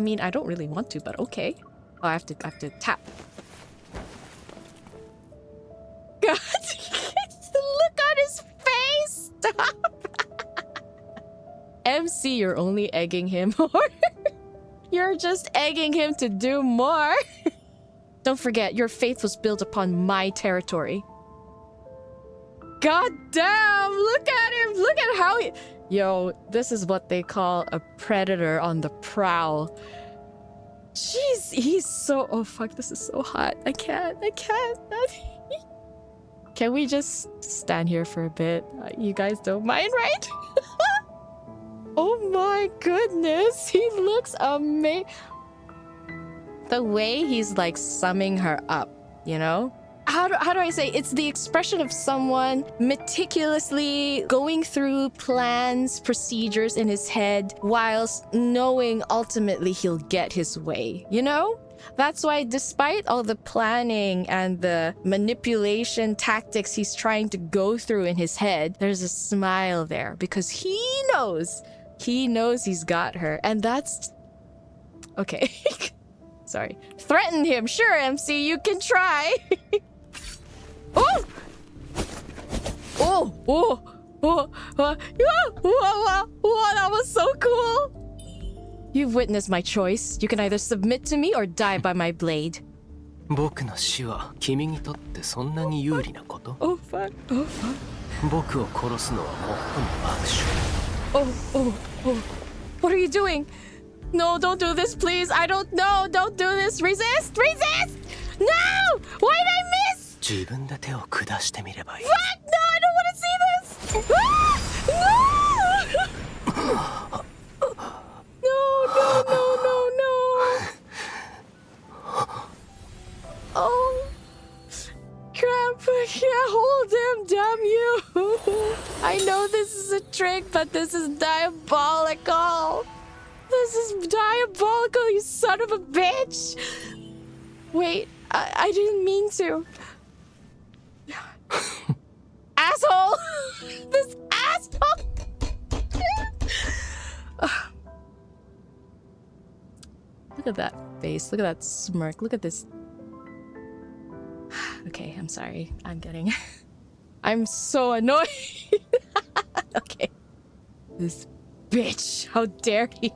mean, I don't really want to, but okay. Oh, I have to tap. God, the look on his face. Stop. MC, you're only egging him more. You're just egging him to do more. Don't forget, your faith was built upon my territory. God damn! Look at him! Look at how he... Yo, this is what they call a predator on the prowl. Jeez, he's so... Oh, fuck, this is so hot. I can't. Can we just stand here for a bit? You guys don't mind, right? Oh my goodness, he looks amazing. The way he's like summing her up, you know? How do I say? It's the expression of someone meticulously going through plans, procedures in his head, whilst knowing ultimately he'll get his way, you know? That's why despite all the planning and the manipulation tactics he's trying to go through in his head, there's a smile there because he knows he's got her. And that's... Okay. Sorry. Threaten him. Sure, MC, you can try. Oh! Oh! Oh! Oh! That was so cool! You've witnessed my choice. You can either submit to me or die by my blade. 僕の死は君にとってそんなに有利なこと？ Oh fuck. Oh fuck. 僕を殺すのは最も悪手。Oh. What are you doing? No, don't do this, please. I don't know. Don't do this. Resist! No! Why did I miss? 自分で手を下してみればいい。 What? No, I don't want to see this! No. Oh. Crap. Yeah, hold him, damn you. I know this is a trick, but this is diabolical. This is diabolical, you son of a bitch. Wait, I didn't mean to. asshole! This asshole! Look at that face. Look at that smirk. Look at this. Okay, I'm sorry. I'm so annoyed. Okay. This bitch. How dare he?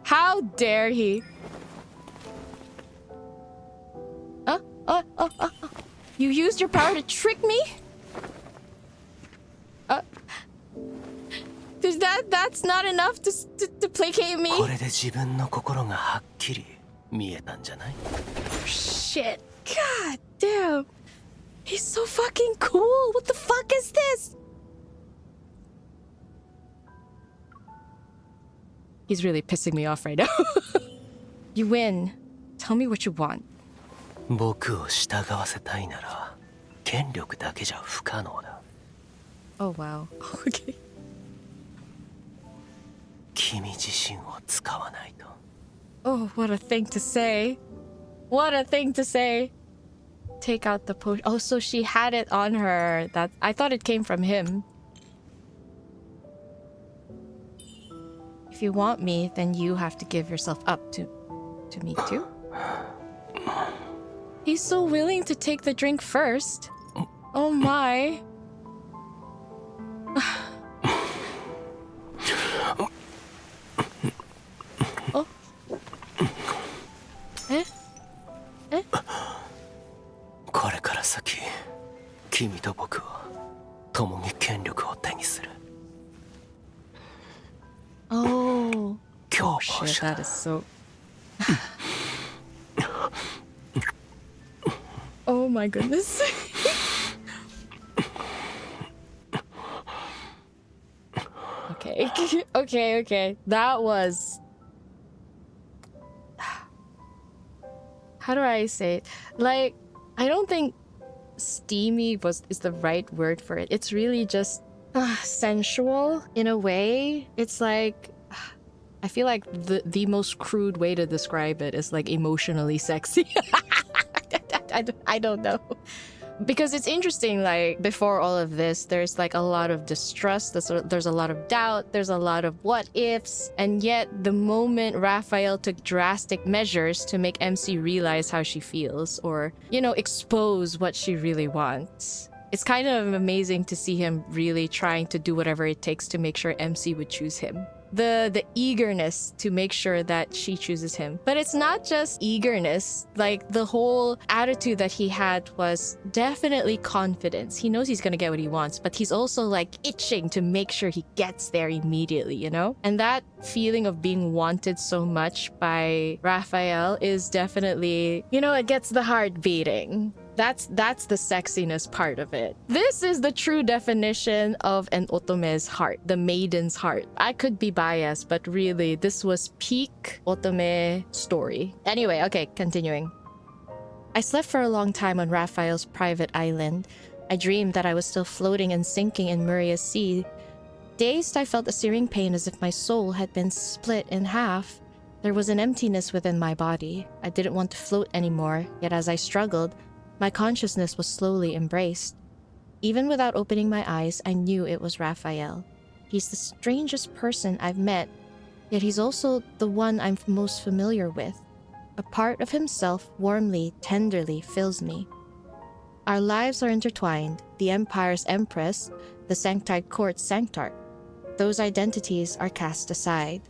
How dare he? You used your power to trick me? That's not enough to placate me? これで自分の心がはっきり見えたんじゃない? Shit. God damn. He's so fucking cool. What the fuck is this? He's really pissing me off right now. You win. Tell me what you want. 僕を従わせたいなら権力だけじゃ不可能だ。 Oh wow. Okay. 君自身を使わないと。 Oh, what a thing to say. What a thing to say. Take out the potion. Oh, so she had it on her. I thought it came from him. If you want me, then you have to give yourself up to me too. He's so willing to take the drink first. Oh my. Oh. Eh? これから先、君と僕は共に権力を手にする。 Oh. 共 Oh 謀 shit, 者だ。 that is so... Oh my goodness. Okay. Okay. That was... How do I say it? Like, I don't think steamy is the right word for it. It's really just sensual in a way. It's like... I feel like the most crude way to describe it is like emotionally sexy. I don't know. Because it's interesting, like, before all of this, there's like a lot of distrust, there's a lot of doubt, there's a lot of what ifs, and yet the moment Rafayel took drastic measures to make MC realize how she feels, or, you know, expose what she really wants, it's kind of amazing to see him really trying to do whatever it takes to make sure MC would choose him. The eagerness to make sure that she chooses him. But it's not just eagerness. Like, the whole attitude that he had was definitely confidence. He knows he's gonna get what he wants, but he's also like itching to make sure he gets there immediately, you know? And that feeling of being wanted so much by Rafayel is definitely, you know, it gets the heart beating. That's the sexiness part of it. This is the true definition of an otome's heart, the maiden's heart. I could be biased, but really, this was peak otome story. Anyway, okay, continuing. I slept for a long time on Rafayel's private island. I dreamed that I was still floating and sinking in Murya's sea. Dazed, I felt a searing pain as if my soul had been split in half. There was an emptiness within my body. I didn't want to float anymore, yet as I struggled, my consciousness was slowly embraced. Even without opening my eyes, I knew it was Rafayel. He's the strangest person I've met, yet he's also the one I'm most familiar with. A part of himself warmly, tenderly fills me. Our lives are intertwined, the Empire's Empress, the Sanctite Court's Sanctarch. Those identities are cast aside.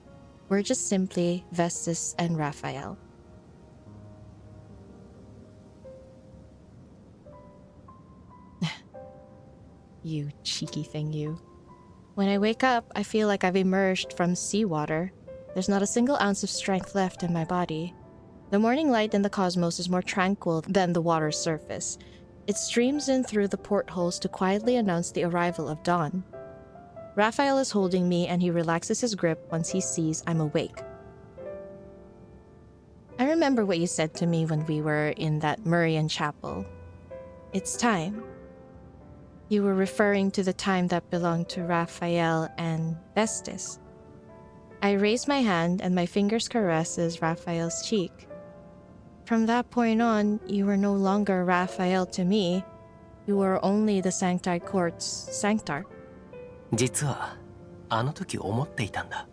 We're just simply Vestus and Rafayel. You cheeky thing, you. When I wake up, I feel like I've emerged from seawater. There's not a single ounce of strength left in my body. The morning light in the cosmos is more tranquil than the water's surface. It streams in through the portholes to quietly announce the arrival of dawn. Rafayel is holding me and he relaxes his grip once he sees I'm awake. I remember what you said to me when we were in that Muryan chapel. It's time. You were referring to the time that belonged to Rafayel and Vestus. I raise my hand and my fingers caresses Rafayel's cheek. From that point on, you were no longer Rafayel to me. you were only the Sanctite Court's Sanctar. 実はあの時思っていたんだ。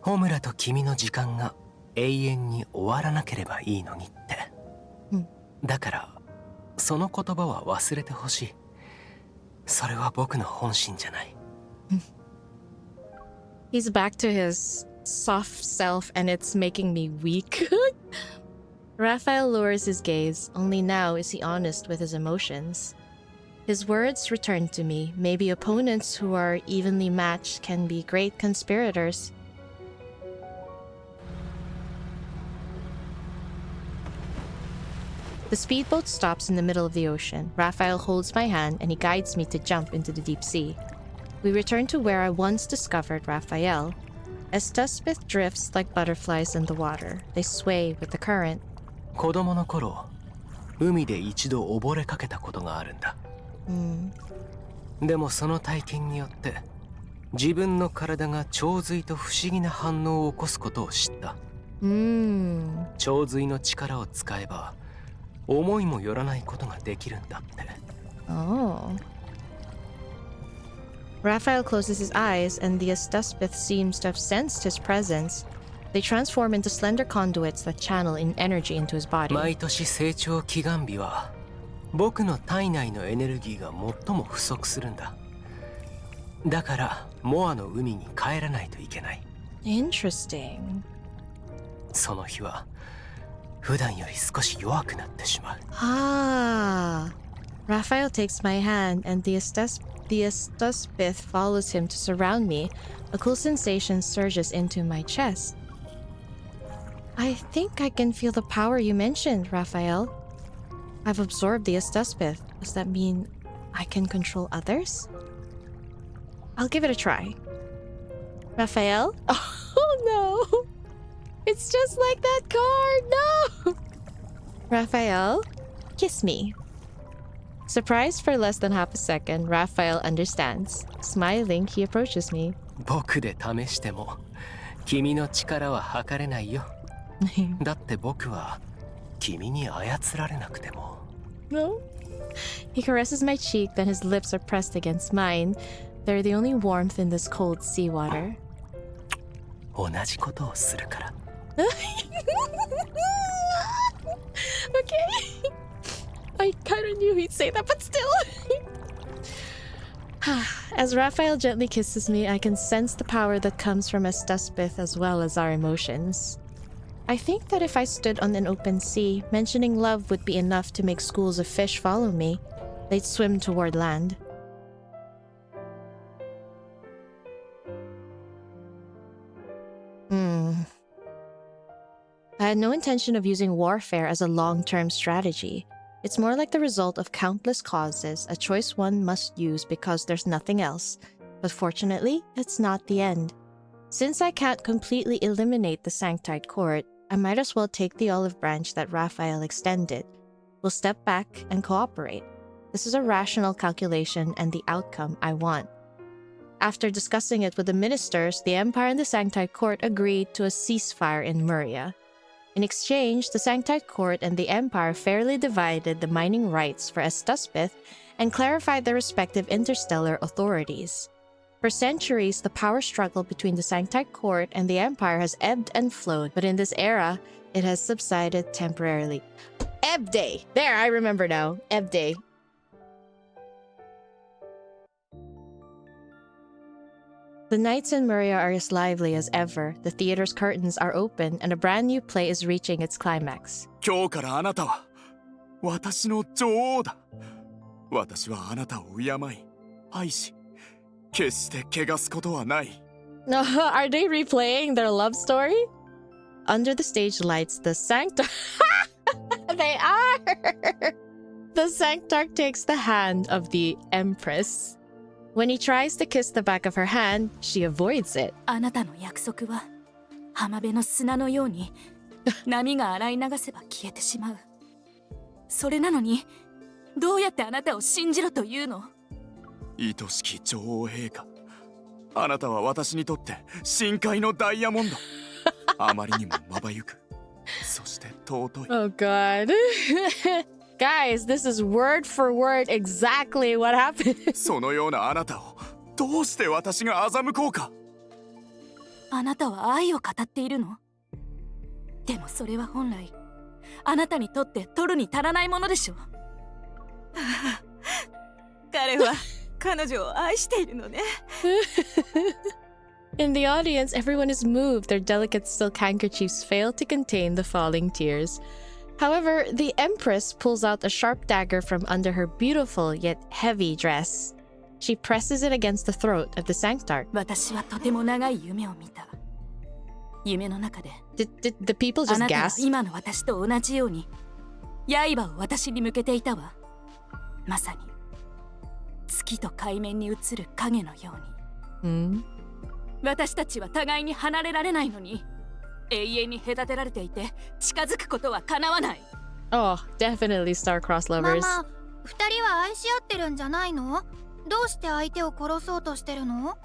𝘾𝙪と君の時間が永遠に終わらなければいいのにって。だからその言葉は忘れてほしい。それは僕の本心じゃない。He's back to his soft self and it's making me weak. Raphael lowers his gaze. Only now is he honest with his emotions. His words return to me. Maybe opponents who are evenly matched can be great conspirators. The speedboat stops in the middle of the ocean. Raphael holds my hand and he guides me to jump into the deep sea. We return to where I once discovered Rafayel. 𝙬𝙬𝙧 drifts like butterflies in the water. They sway with the current. 子供の頃、海で一度溺れかけたことがあるんだ。でもその体験によって自分の体が𝙬髄と不思議な反応を起こすことを知った。𝙬髄の力を使えば思いもよらないことができるんだって。Raphael closes his eyes, and the 𝙬𝙬 seems to have sensed his presence. They transform into slender conduits that channel in energy into his body. 毎年成長祈願日は僕の体内のエネルギーが最も不足するんだ。だからモアの海に帰らないといけない。Interesting. その日は普段より少し弱くなってしまう。Raphael takes my hand, and the 𝙬𝙬 follows him to surround me. A cool sensation surges into my chest. I think I can feel the power you mentioned, Raphael. I've absorbed the 𝙬𝙬. Does that mean I can control others? I'll give it a try. Raphael? Oh no! It's just like that card! No! Raphael, kiss me. Surprised for less than half a second, Raphael understands. Smiling, he approaches me. 僕で試しても君の力は測れないよ。だって僕は君に操られなくても。No? He caresses my cheek, then his lips are pressed against mine. They're the only warmth in this cold seawater. 同じことをするから。Okay. I kind of knew he'd say that, but still. As Raphael gently kisses me, I can sense the power that comes from 𝙬𝙬 as well as our emotions. I think that if I stood on an open sea, mentioning love would be enough to make schools of fish follow me. They'd swim toward land. I had no intention of using warfare as a long-term strategy. It's more like the result of countless causes, a choice one must use because there's nothing else. But fortunately, it's not the end. Since I can't completely eliminate the Sanctite Court, I might as well take the olive branch that Raphael extended. We'll step back and cooperate. This is a rational calculation and the outcome I want. After discussing it with the ministers, the Empire and the Sanctite Court agreed to a ceasefire in Murya. In exchange, the Sanctite Court and the Empire fairly divided the mining rights for 𝙬𝙬 and clarified their respective interstellar authorities. For centuries, the power struggle between the Sanctite Court and the Empire has ebbed and flowed, but in this era, it has subsided temporarily. 𝙬𝙬. There, I remember now. 𝙬𝙬. The nights in Murya are as lively as ever. The theater's curtains are open, and a brand new play is reaching its climax. 今日からあなたは私の女王だ。私はあなたを敬い、愛し、決して汚すことはない。Are they replaying their love story? Under the stage lights, the Sanctar... They are! The Sanctar takes the hand of the Empress. When he tries to kiss the back of her hand, she avoids it. あなたの約束は浜辺の砂のように波が洗い流せば消えてしまう。それなのにどうやってあなたを信じろというの？愛しき女王陛下、あなたは私にとって深海のダイヤモンド。あまりにもまばゆく、そして尊い。Oh God. Guys, this is word for word exactly what happened. そのようなあなたをどうして私が欺こうか。あなたは愛を語っているの？でもそれは本来あなたにとって取るに足らないものでしょ。彼は彼女を愛しているのね。In the audience, everyone is moved. Their delicate silk handkerchiefs fail to contain the falling tears. However, the Empress pulls out a sharp dagger from under her beautiful yet heavy dress. She presses it against the throat of the Sanctarch. 私はとても長い夢を見た。夢の中で Did the people あ just なたは gasp? 今の私と同じように刃を私に向けていたわ。まさに月と海面に映る影のように。私たちは互いに離れられないのに永遠に隔てられていて近づくことは叶わない。 Oh, definitely star-crossed マ lovers. マ、二人は愛し合ってるんじゃないの？どうして相手を殺そうとしてるの？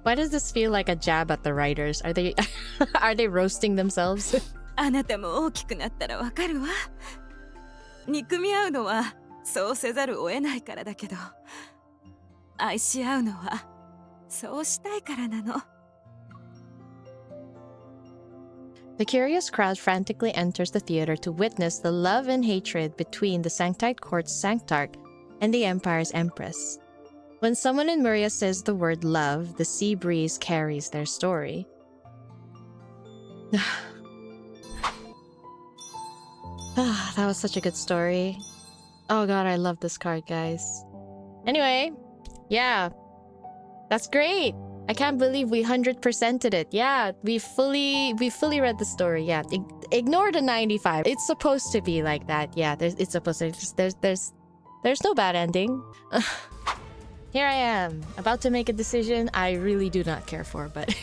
Why does this feel like a jab at the writers? Are they are they roasting themselves? あなたも大きくなったらわかるわ。憎み合うのはそうせざるを得ないからだけど、愛し合うのはそうしたいからなの。The curious crowd frantically enters the theater to witness the love and hatred between the Sanctite Court's Sanctarch and the Empire's Empress. When someone in Murya says the word love, the sea breeze carries their story. That was such a good story. Oh god, I love this card, guys. Anyway, yeah. That's great! I can't believe we 100%ed it. Yeah, we fully read the story. Yeah, ignore the 95. It's supposed to be like that. Yeah, it's supposed to. There's no bad ending. Here I am, about to make a decision I really do not care for, but...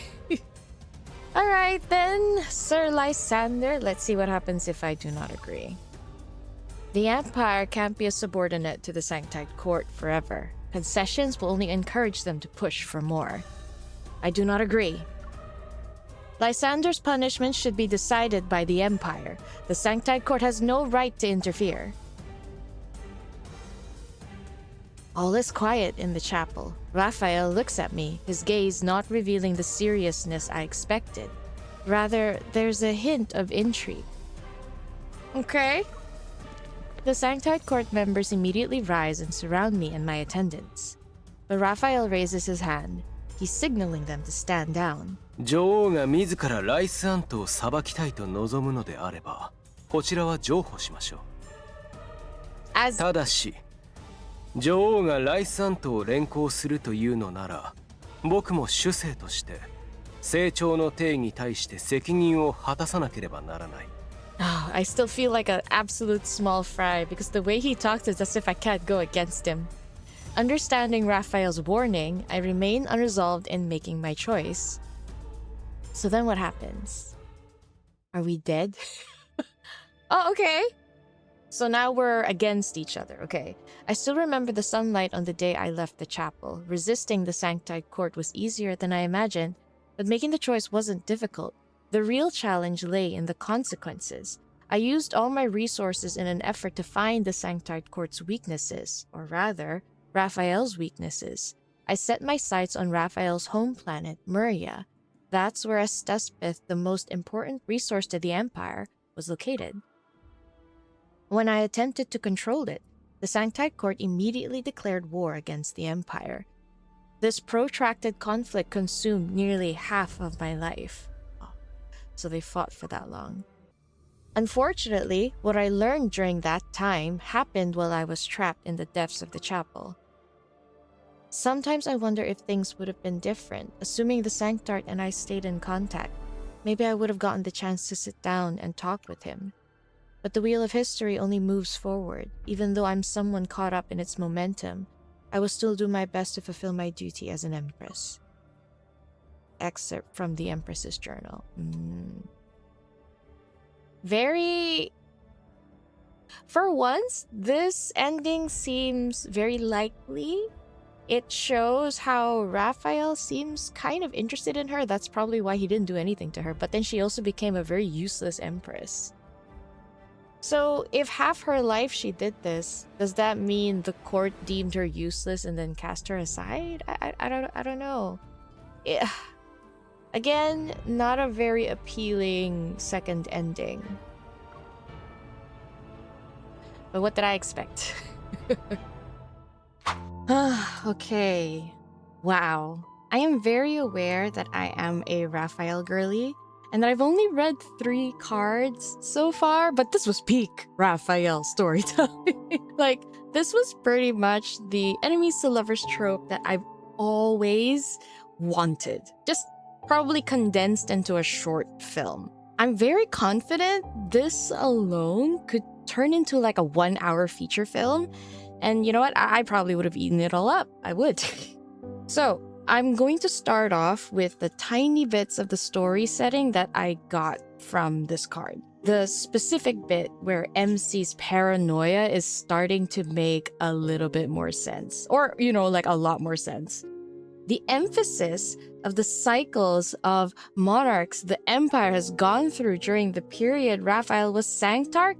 Alright then, Sir Lysander, let's see what happens if I do not agree. The Empire can't be a subordinate to the Sanctite Court forever. Concessions will only encourage them to push for more. I do not agree. Lysander's punishment should be decided by the Empire. The Sanctite Court has no right to interfere. All is quiet in the chapel. Rafayel looks at me, his gaze not revealing the seriousness I expected. Rather, there's a hint of intrigue. Okay. The Sanctite Court members immediately rise and surround me and my attendants. But Rafayel raises his hand. He's signaling them to stand down. 女王が自らライスアントを裁きたいと望むのであれば、こちらは譲歩しましょう。ただし、女王がライスアントを連行するというのなら、僕も主政として成長の定義に対して責任を果たさなければならない。Oh, I still feel like an absolute small fry because the way he talks is as if I can't go against him. Understanding Raphael's warning, I remain unresolved in making my choice. So then what happens? Are we dead? Oh, okay. So now we're against each other. Okay. I still remember the sunlight on the day I left the chapel. Resisting the Sanctite Court was easier than I imagined, but making the choice wasn't difficult. The real challenge lay in the consequences. I used all my resources in an effort to find the Sanctite Court's weaknesses, or rather, Raphael's weaknesses. I set my sights on Raphael's home planet, Murya. That's where 𝙬𝙬, the most important resource to the Empire, was located. When I attempted to control it, the Sanctite Court immediately declared war against the Empire. This protracted conflict consumed nearly half of my life. So they fought for that long. Unfortunately, what I learned during that time happened while I was trapped in the depths of the chapel. Sometimes I wonder if things would have been different, assuming the Sanctart and I stayed in contact. Maybe I would have gotten the chance to sit down and talk with him. But the wheel of history only moves forward. Even though I'm someone caught up in its momentum, I will still do my best to fulfill my duty as an empress. Excerpt from the Empress's journal. Very... For once, this ending seems very likely. It shows how Raphael seems kind of interested in her. That's probably why he didn't do anything to her. But then she also became a very useless empress. So if half her life she did this, does that mean the court deemed her useless and then cast her aside? I don't know. Again, not a very appealing second ending. But what did I expect? Okay. Wow. I am very aware that I am a Rafayel girly and that I've only read 3 cards so far, but this was peak Rafayel storytelling. Like, this was pretty much the enemies to lovers trope that I've always wanted. Just probably condensed into a short film. I'm very confident this alone could turn into like a 1-hour feature film. And you know what? I probably would have eaten it all up. I would. So, I'm going to start off with the tiny bits of the story setting that I got from this card. The specific bit where MC's paranoia is starting to make a little bit more sense. Or, you know, like a lot more sense. The emphasis of the cycles of monarchs the Empire has gone through during the period Rafayel was Sanctarch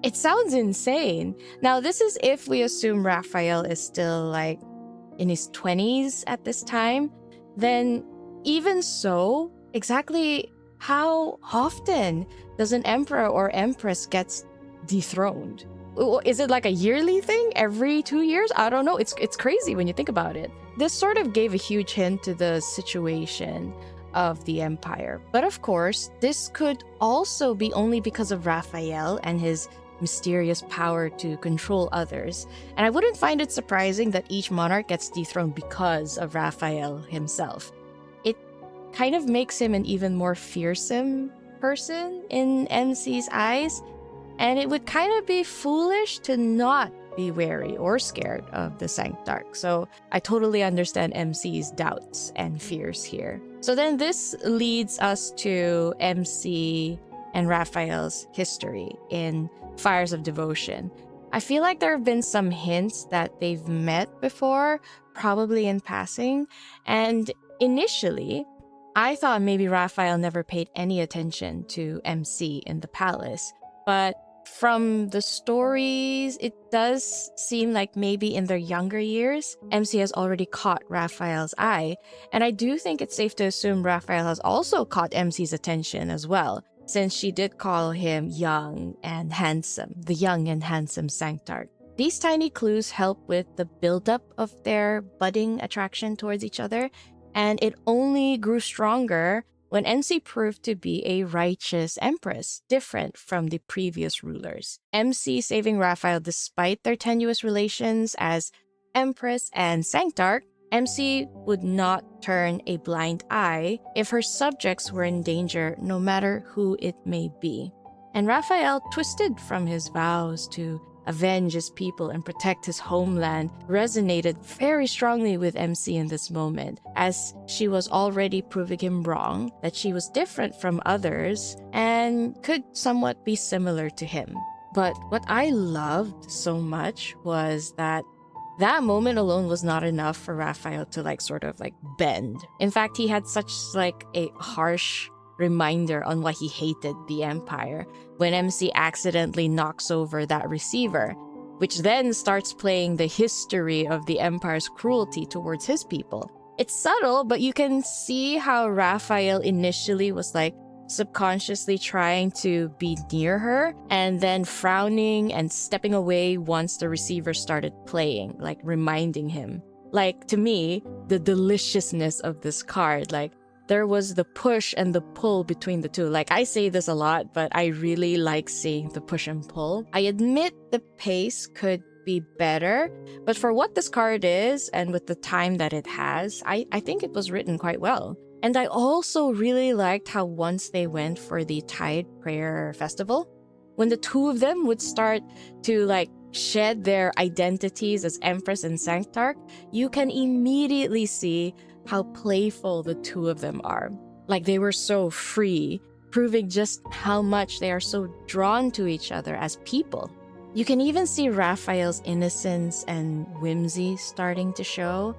it sounds insane. Now, this is if we assume Rafayel is still like in his 20s at this time. Then even so, exactly how often does an emperor or empress get dethroned? Is it like a yearly thing? Every 2 years? I don't know. It's crazy when you think about it. This sort of gave a huge hint to the situation of the Empire. But of course, this could also be only because of Rafayel and his mysterious power to control others. And I wouldn't find it surprising that each monarch gets dethroned because of Rafayel himself. It kind of makes him an even more fearsome person in MC's eyes. And it would kind of be foolish to not be wary or scared of the Sanctarch. So I totally understand MC's doubts and fears here. So then this leads us to MC and Rafayel's history in Fires of Devotion. I feel like there have been some hints that they've met before, probably in passing. And initially, I thought maybe Rafayel never paid any attention to MC in the palace. But from the stories, it does seem like maybe in their younger years, MC has already caught Rafayel's eye. And I do think it's safe to assume Rafayel has also caught MC's attention as well, since she did call him young and handsome, the young and handsome Sanctarch. These tiny clues help with the buildup of their budding attraction towards each other, and it only grew stronger when MC proved to be a righteous empress, different from the previous rulers. MC saving Rafayel despite their tenuous relations as empress and Sanctarch, MC would not turn a blind eye if her subjects were in danger, no matter who it may be. And Rafayel, twisted from his vows to avenge his people and protect his homeland, resonated very strongly with MC in this moment, as she was already proving him wrong, that she was different from others and could somewhat be similar to him. But what I loved so much was that moment alone was not enough for Rafayel to sort of bend. In fact, he had such a harsh reminder on why he hated the Empire when MC accidentally knocks over that receiver, which then starts playing the history of the Empire's cruelty towards his people. It's subtle, but you can see how Rafayel initially was subconsciously trying to be near her and then frowning and stepping away once the receiver started playing, reminding him. To me, the deliciousness of this card, there was the push and the pull between the two. I say this a lot, but I really like seeing the push and pull. I admit the pace could be better, but for what this card is and with the time that it has, I think it was written quite well. And I also really liked how once they went for the Tideprayer Festival, when the two of them would start to shed their identities as Empress and Sanctarch, you can immediately see how playful the two of them are. They were so free, proving just how much they are so drawn to each other as people. You can even see Rafayel's innocence and whimsy starting to show,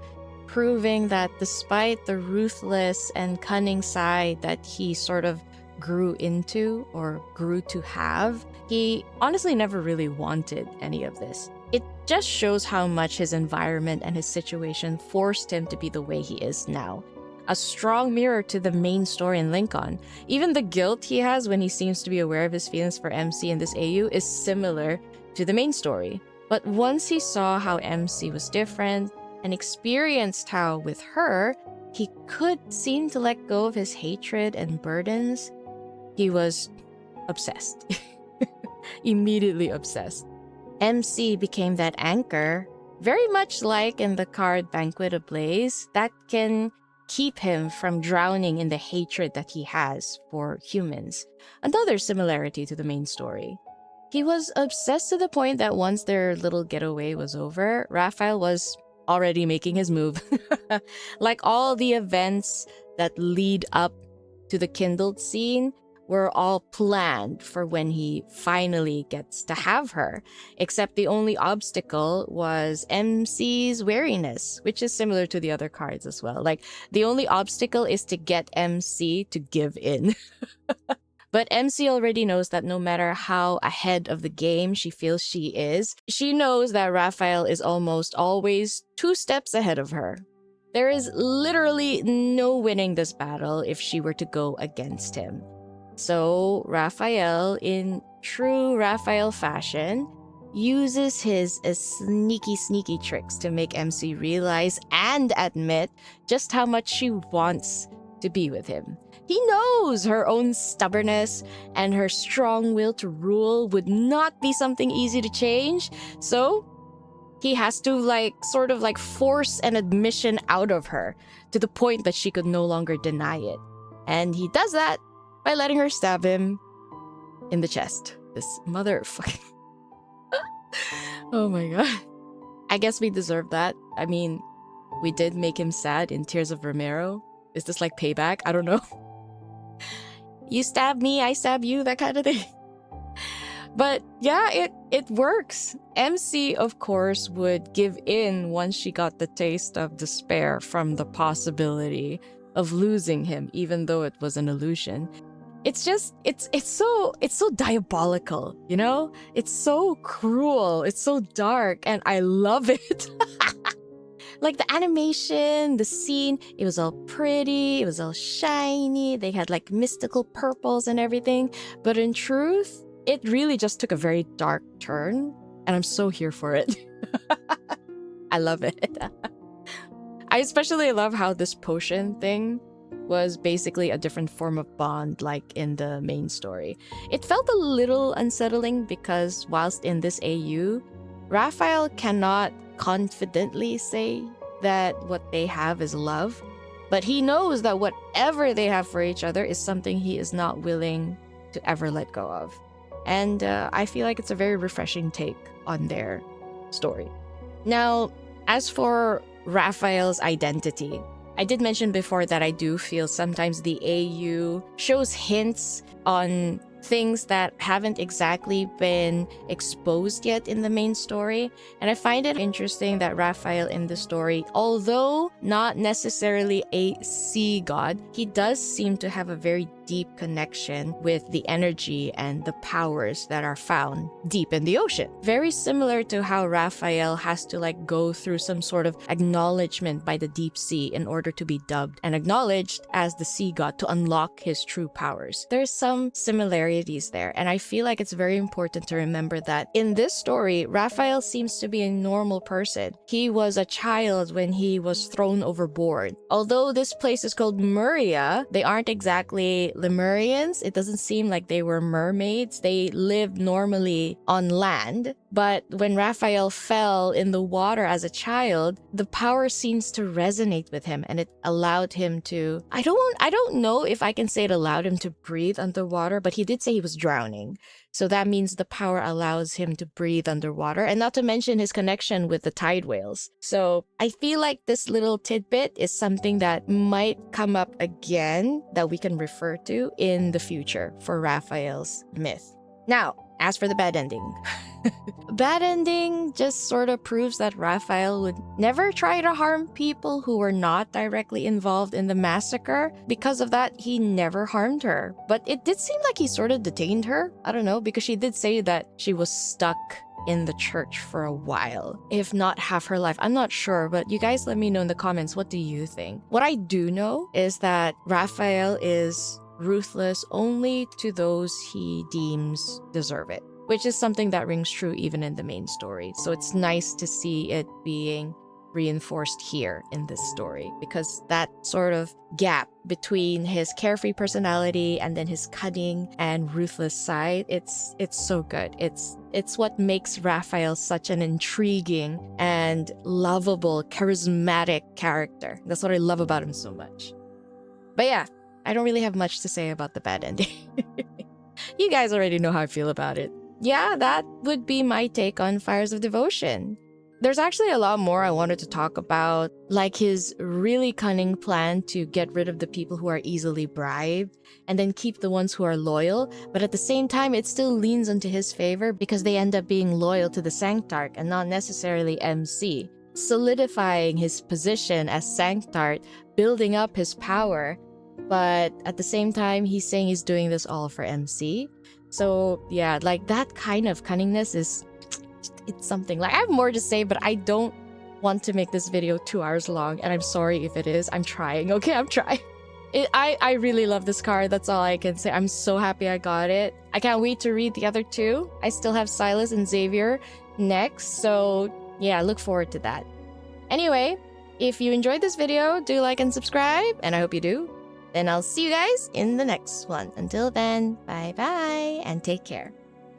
proving that despite the ruthless and cunning side that he sort of grew into or grew to have, He honestly never really wanted any of this. It just shows how much his environment and his situation forced him to be the way he is now. A strong mirror to the main story in Lincoln. Even the guilt he has when he seems to be aware of his feelings for MC in this AU is similar to the main story. But once he saw how MC was different and experienced how, with her, he could seem to let go of his hatred and burdens, he was obsessed. Immediately obsessed. MC became that anchor, very much like in the card 𝙬𝙗𝙪𝙗 𝙬𝙗𝙪, that can keep him from drowning in the hatred that he has for humans. Another similarity to the main story. He was obsessed to the point that once their little getaway was over, Rafayel was already making his move. Like all the events that lead up to the Kindled scene were all planned for when he finally gets to have her, except the only obstacle was MC's wariness, which is similar to the other cards as well. Like, the only obstacle is to get MC to give in. But MC already knows that no matter how ahead of the game she feels she is, she knows that Rafayel is almost always 2 steps ahead of her. There is literally no winning this battle if she were to go against him. So Rafayel, in true Rafayel fashion, uses his sneaky tricks to make MC realize and admit just how much she wants to be with him. He knows her own stubbornness and her strong will to rule would not be something easy to change, so he has to sort of force an admission out of her to the point that she could no longer deny it. And he does that by letting her stab him in the chest. This motherfucking... Oh my god. I guess we deserve that. I mean, we did make him sad in Tears of Romero. Is this like payback? I don't know. You stab me, I stab you, that kind of thing. But yeah, it works. MC, of course, would give in once she got the taste of despair from the possibility of losing him, even though it was an illusion. It's just, it's so diabolical, you know? It's so cruel, it's so dark, and I love it. Like the animation, the scene, it was all pretty, it was all shiny, they had like mystical purples and everything. But in truth, it really just took a very dark turn, and I'm so here for it. I love it. I especially love how this potion thing was basically a different form of bond like in the main story. It felt a little unsettling because whilst in this AU, Rafayel cannot confidently say that what they have is love, but he knows that whatever they have for each other is something he is not willing to ever let go of. And I feel like it's a very refreshing take on their story. Now, as for Rafayel's identity, I did mention before that I do feel sometimes the AU shows hints on things that haven't exactly been exposed yet in the main story. And I find it interesting that Rafayel in the story, although not necessarily a sea god, he does seem to have a very deep connection with the energy and the powers that are found deep in the ocean. Very similar to how Rafayel has to go through some sort of acknowledgement by the deep sea in order to be dubbed and acknowledged as the sea god to unlock his true powers. There's some similarities there, and I feel like it's very important to remember that in this story, Rafayel seems to be a normal person. He was a child when he was thrown overboard. Although this place is called Murya, they aren't exactly Lemurians. It doesn't seem like they were mermaids. They lived normally on land. But when Rafayel fell in the water as a child, the power seems to resonate with him, and it allowed him to... I don't know if I can say it allowed him to breathe underwater, but he did say he was drowning. So that means the power allows him to breathe underwater, and not to mention his connection with the tide whales. So I feel like this little tidbit is something that might come up again that we can refer to in the future for Rafayel's myth. Now, as for the bad ending, Bad ending just sort of proves that Rafayel would never try to harm people who were not directly involved in the massacre. Because of that, he never harmed her. But it did seem like he sort of detained her. I don't know, because she did say that she was stuck in the church for a while, if not half her life. I'm not sure, but you guys let me know in the comments, what do you think? What I do know is that Rafayel is ruthless only to those he deems deserve it, which is something that rings true even in the main story. So it's nice to see it being reinforced here in this story, because that sort of gap between his carefree personality and then his cunning and ruthless side, it's so good. It's what makes Rafayel such an intriguing and lovable, charismatic character. That's what I love about him so much. But yeah, I don't really have much to say about the bad ending. You guys already know how I feel about it. Yeah, that would be my take on Fires of Devotion. There's actually a lot more I wanted to talk about, like his really cunning plan to get rid of the people who are easily bribed and then keep the ones who are loyal, but at the same time it still leans into his favor because they end up being loyal to the Sanctarch and not necessarily MC, solidifying his position as Sanctarch, building up his power, but at the same time he's saying he's doing this all for MC. So yeah, like that kind of cunningness it's something. Like, I have more to say, but I don't want to make this video 2 hours long, and I'm sorry if it is. I'm trying, okay? I'm trying. I really love this card, that's all I can say. I'm so happy I got it. I can't wait to read the other two. I still have Silas and Xavier next, so yeah, look forward to that. Anyway, if you enjoyed this video, do like and subscribe, and I hope you do. Then I'll see you guys in the next one. Until then, bye-bye, and take care.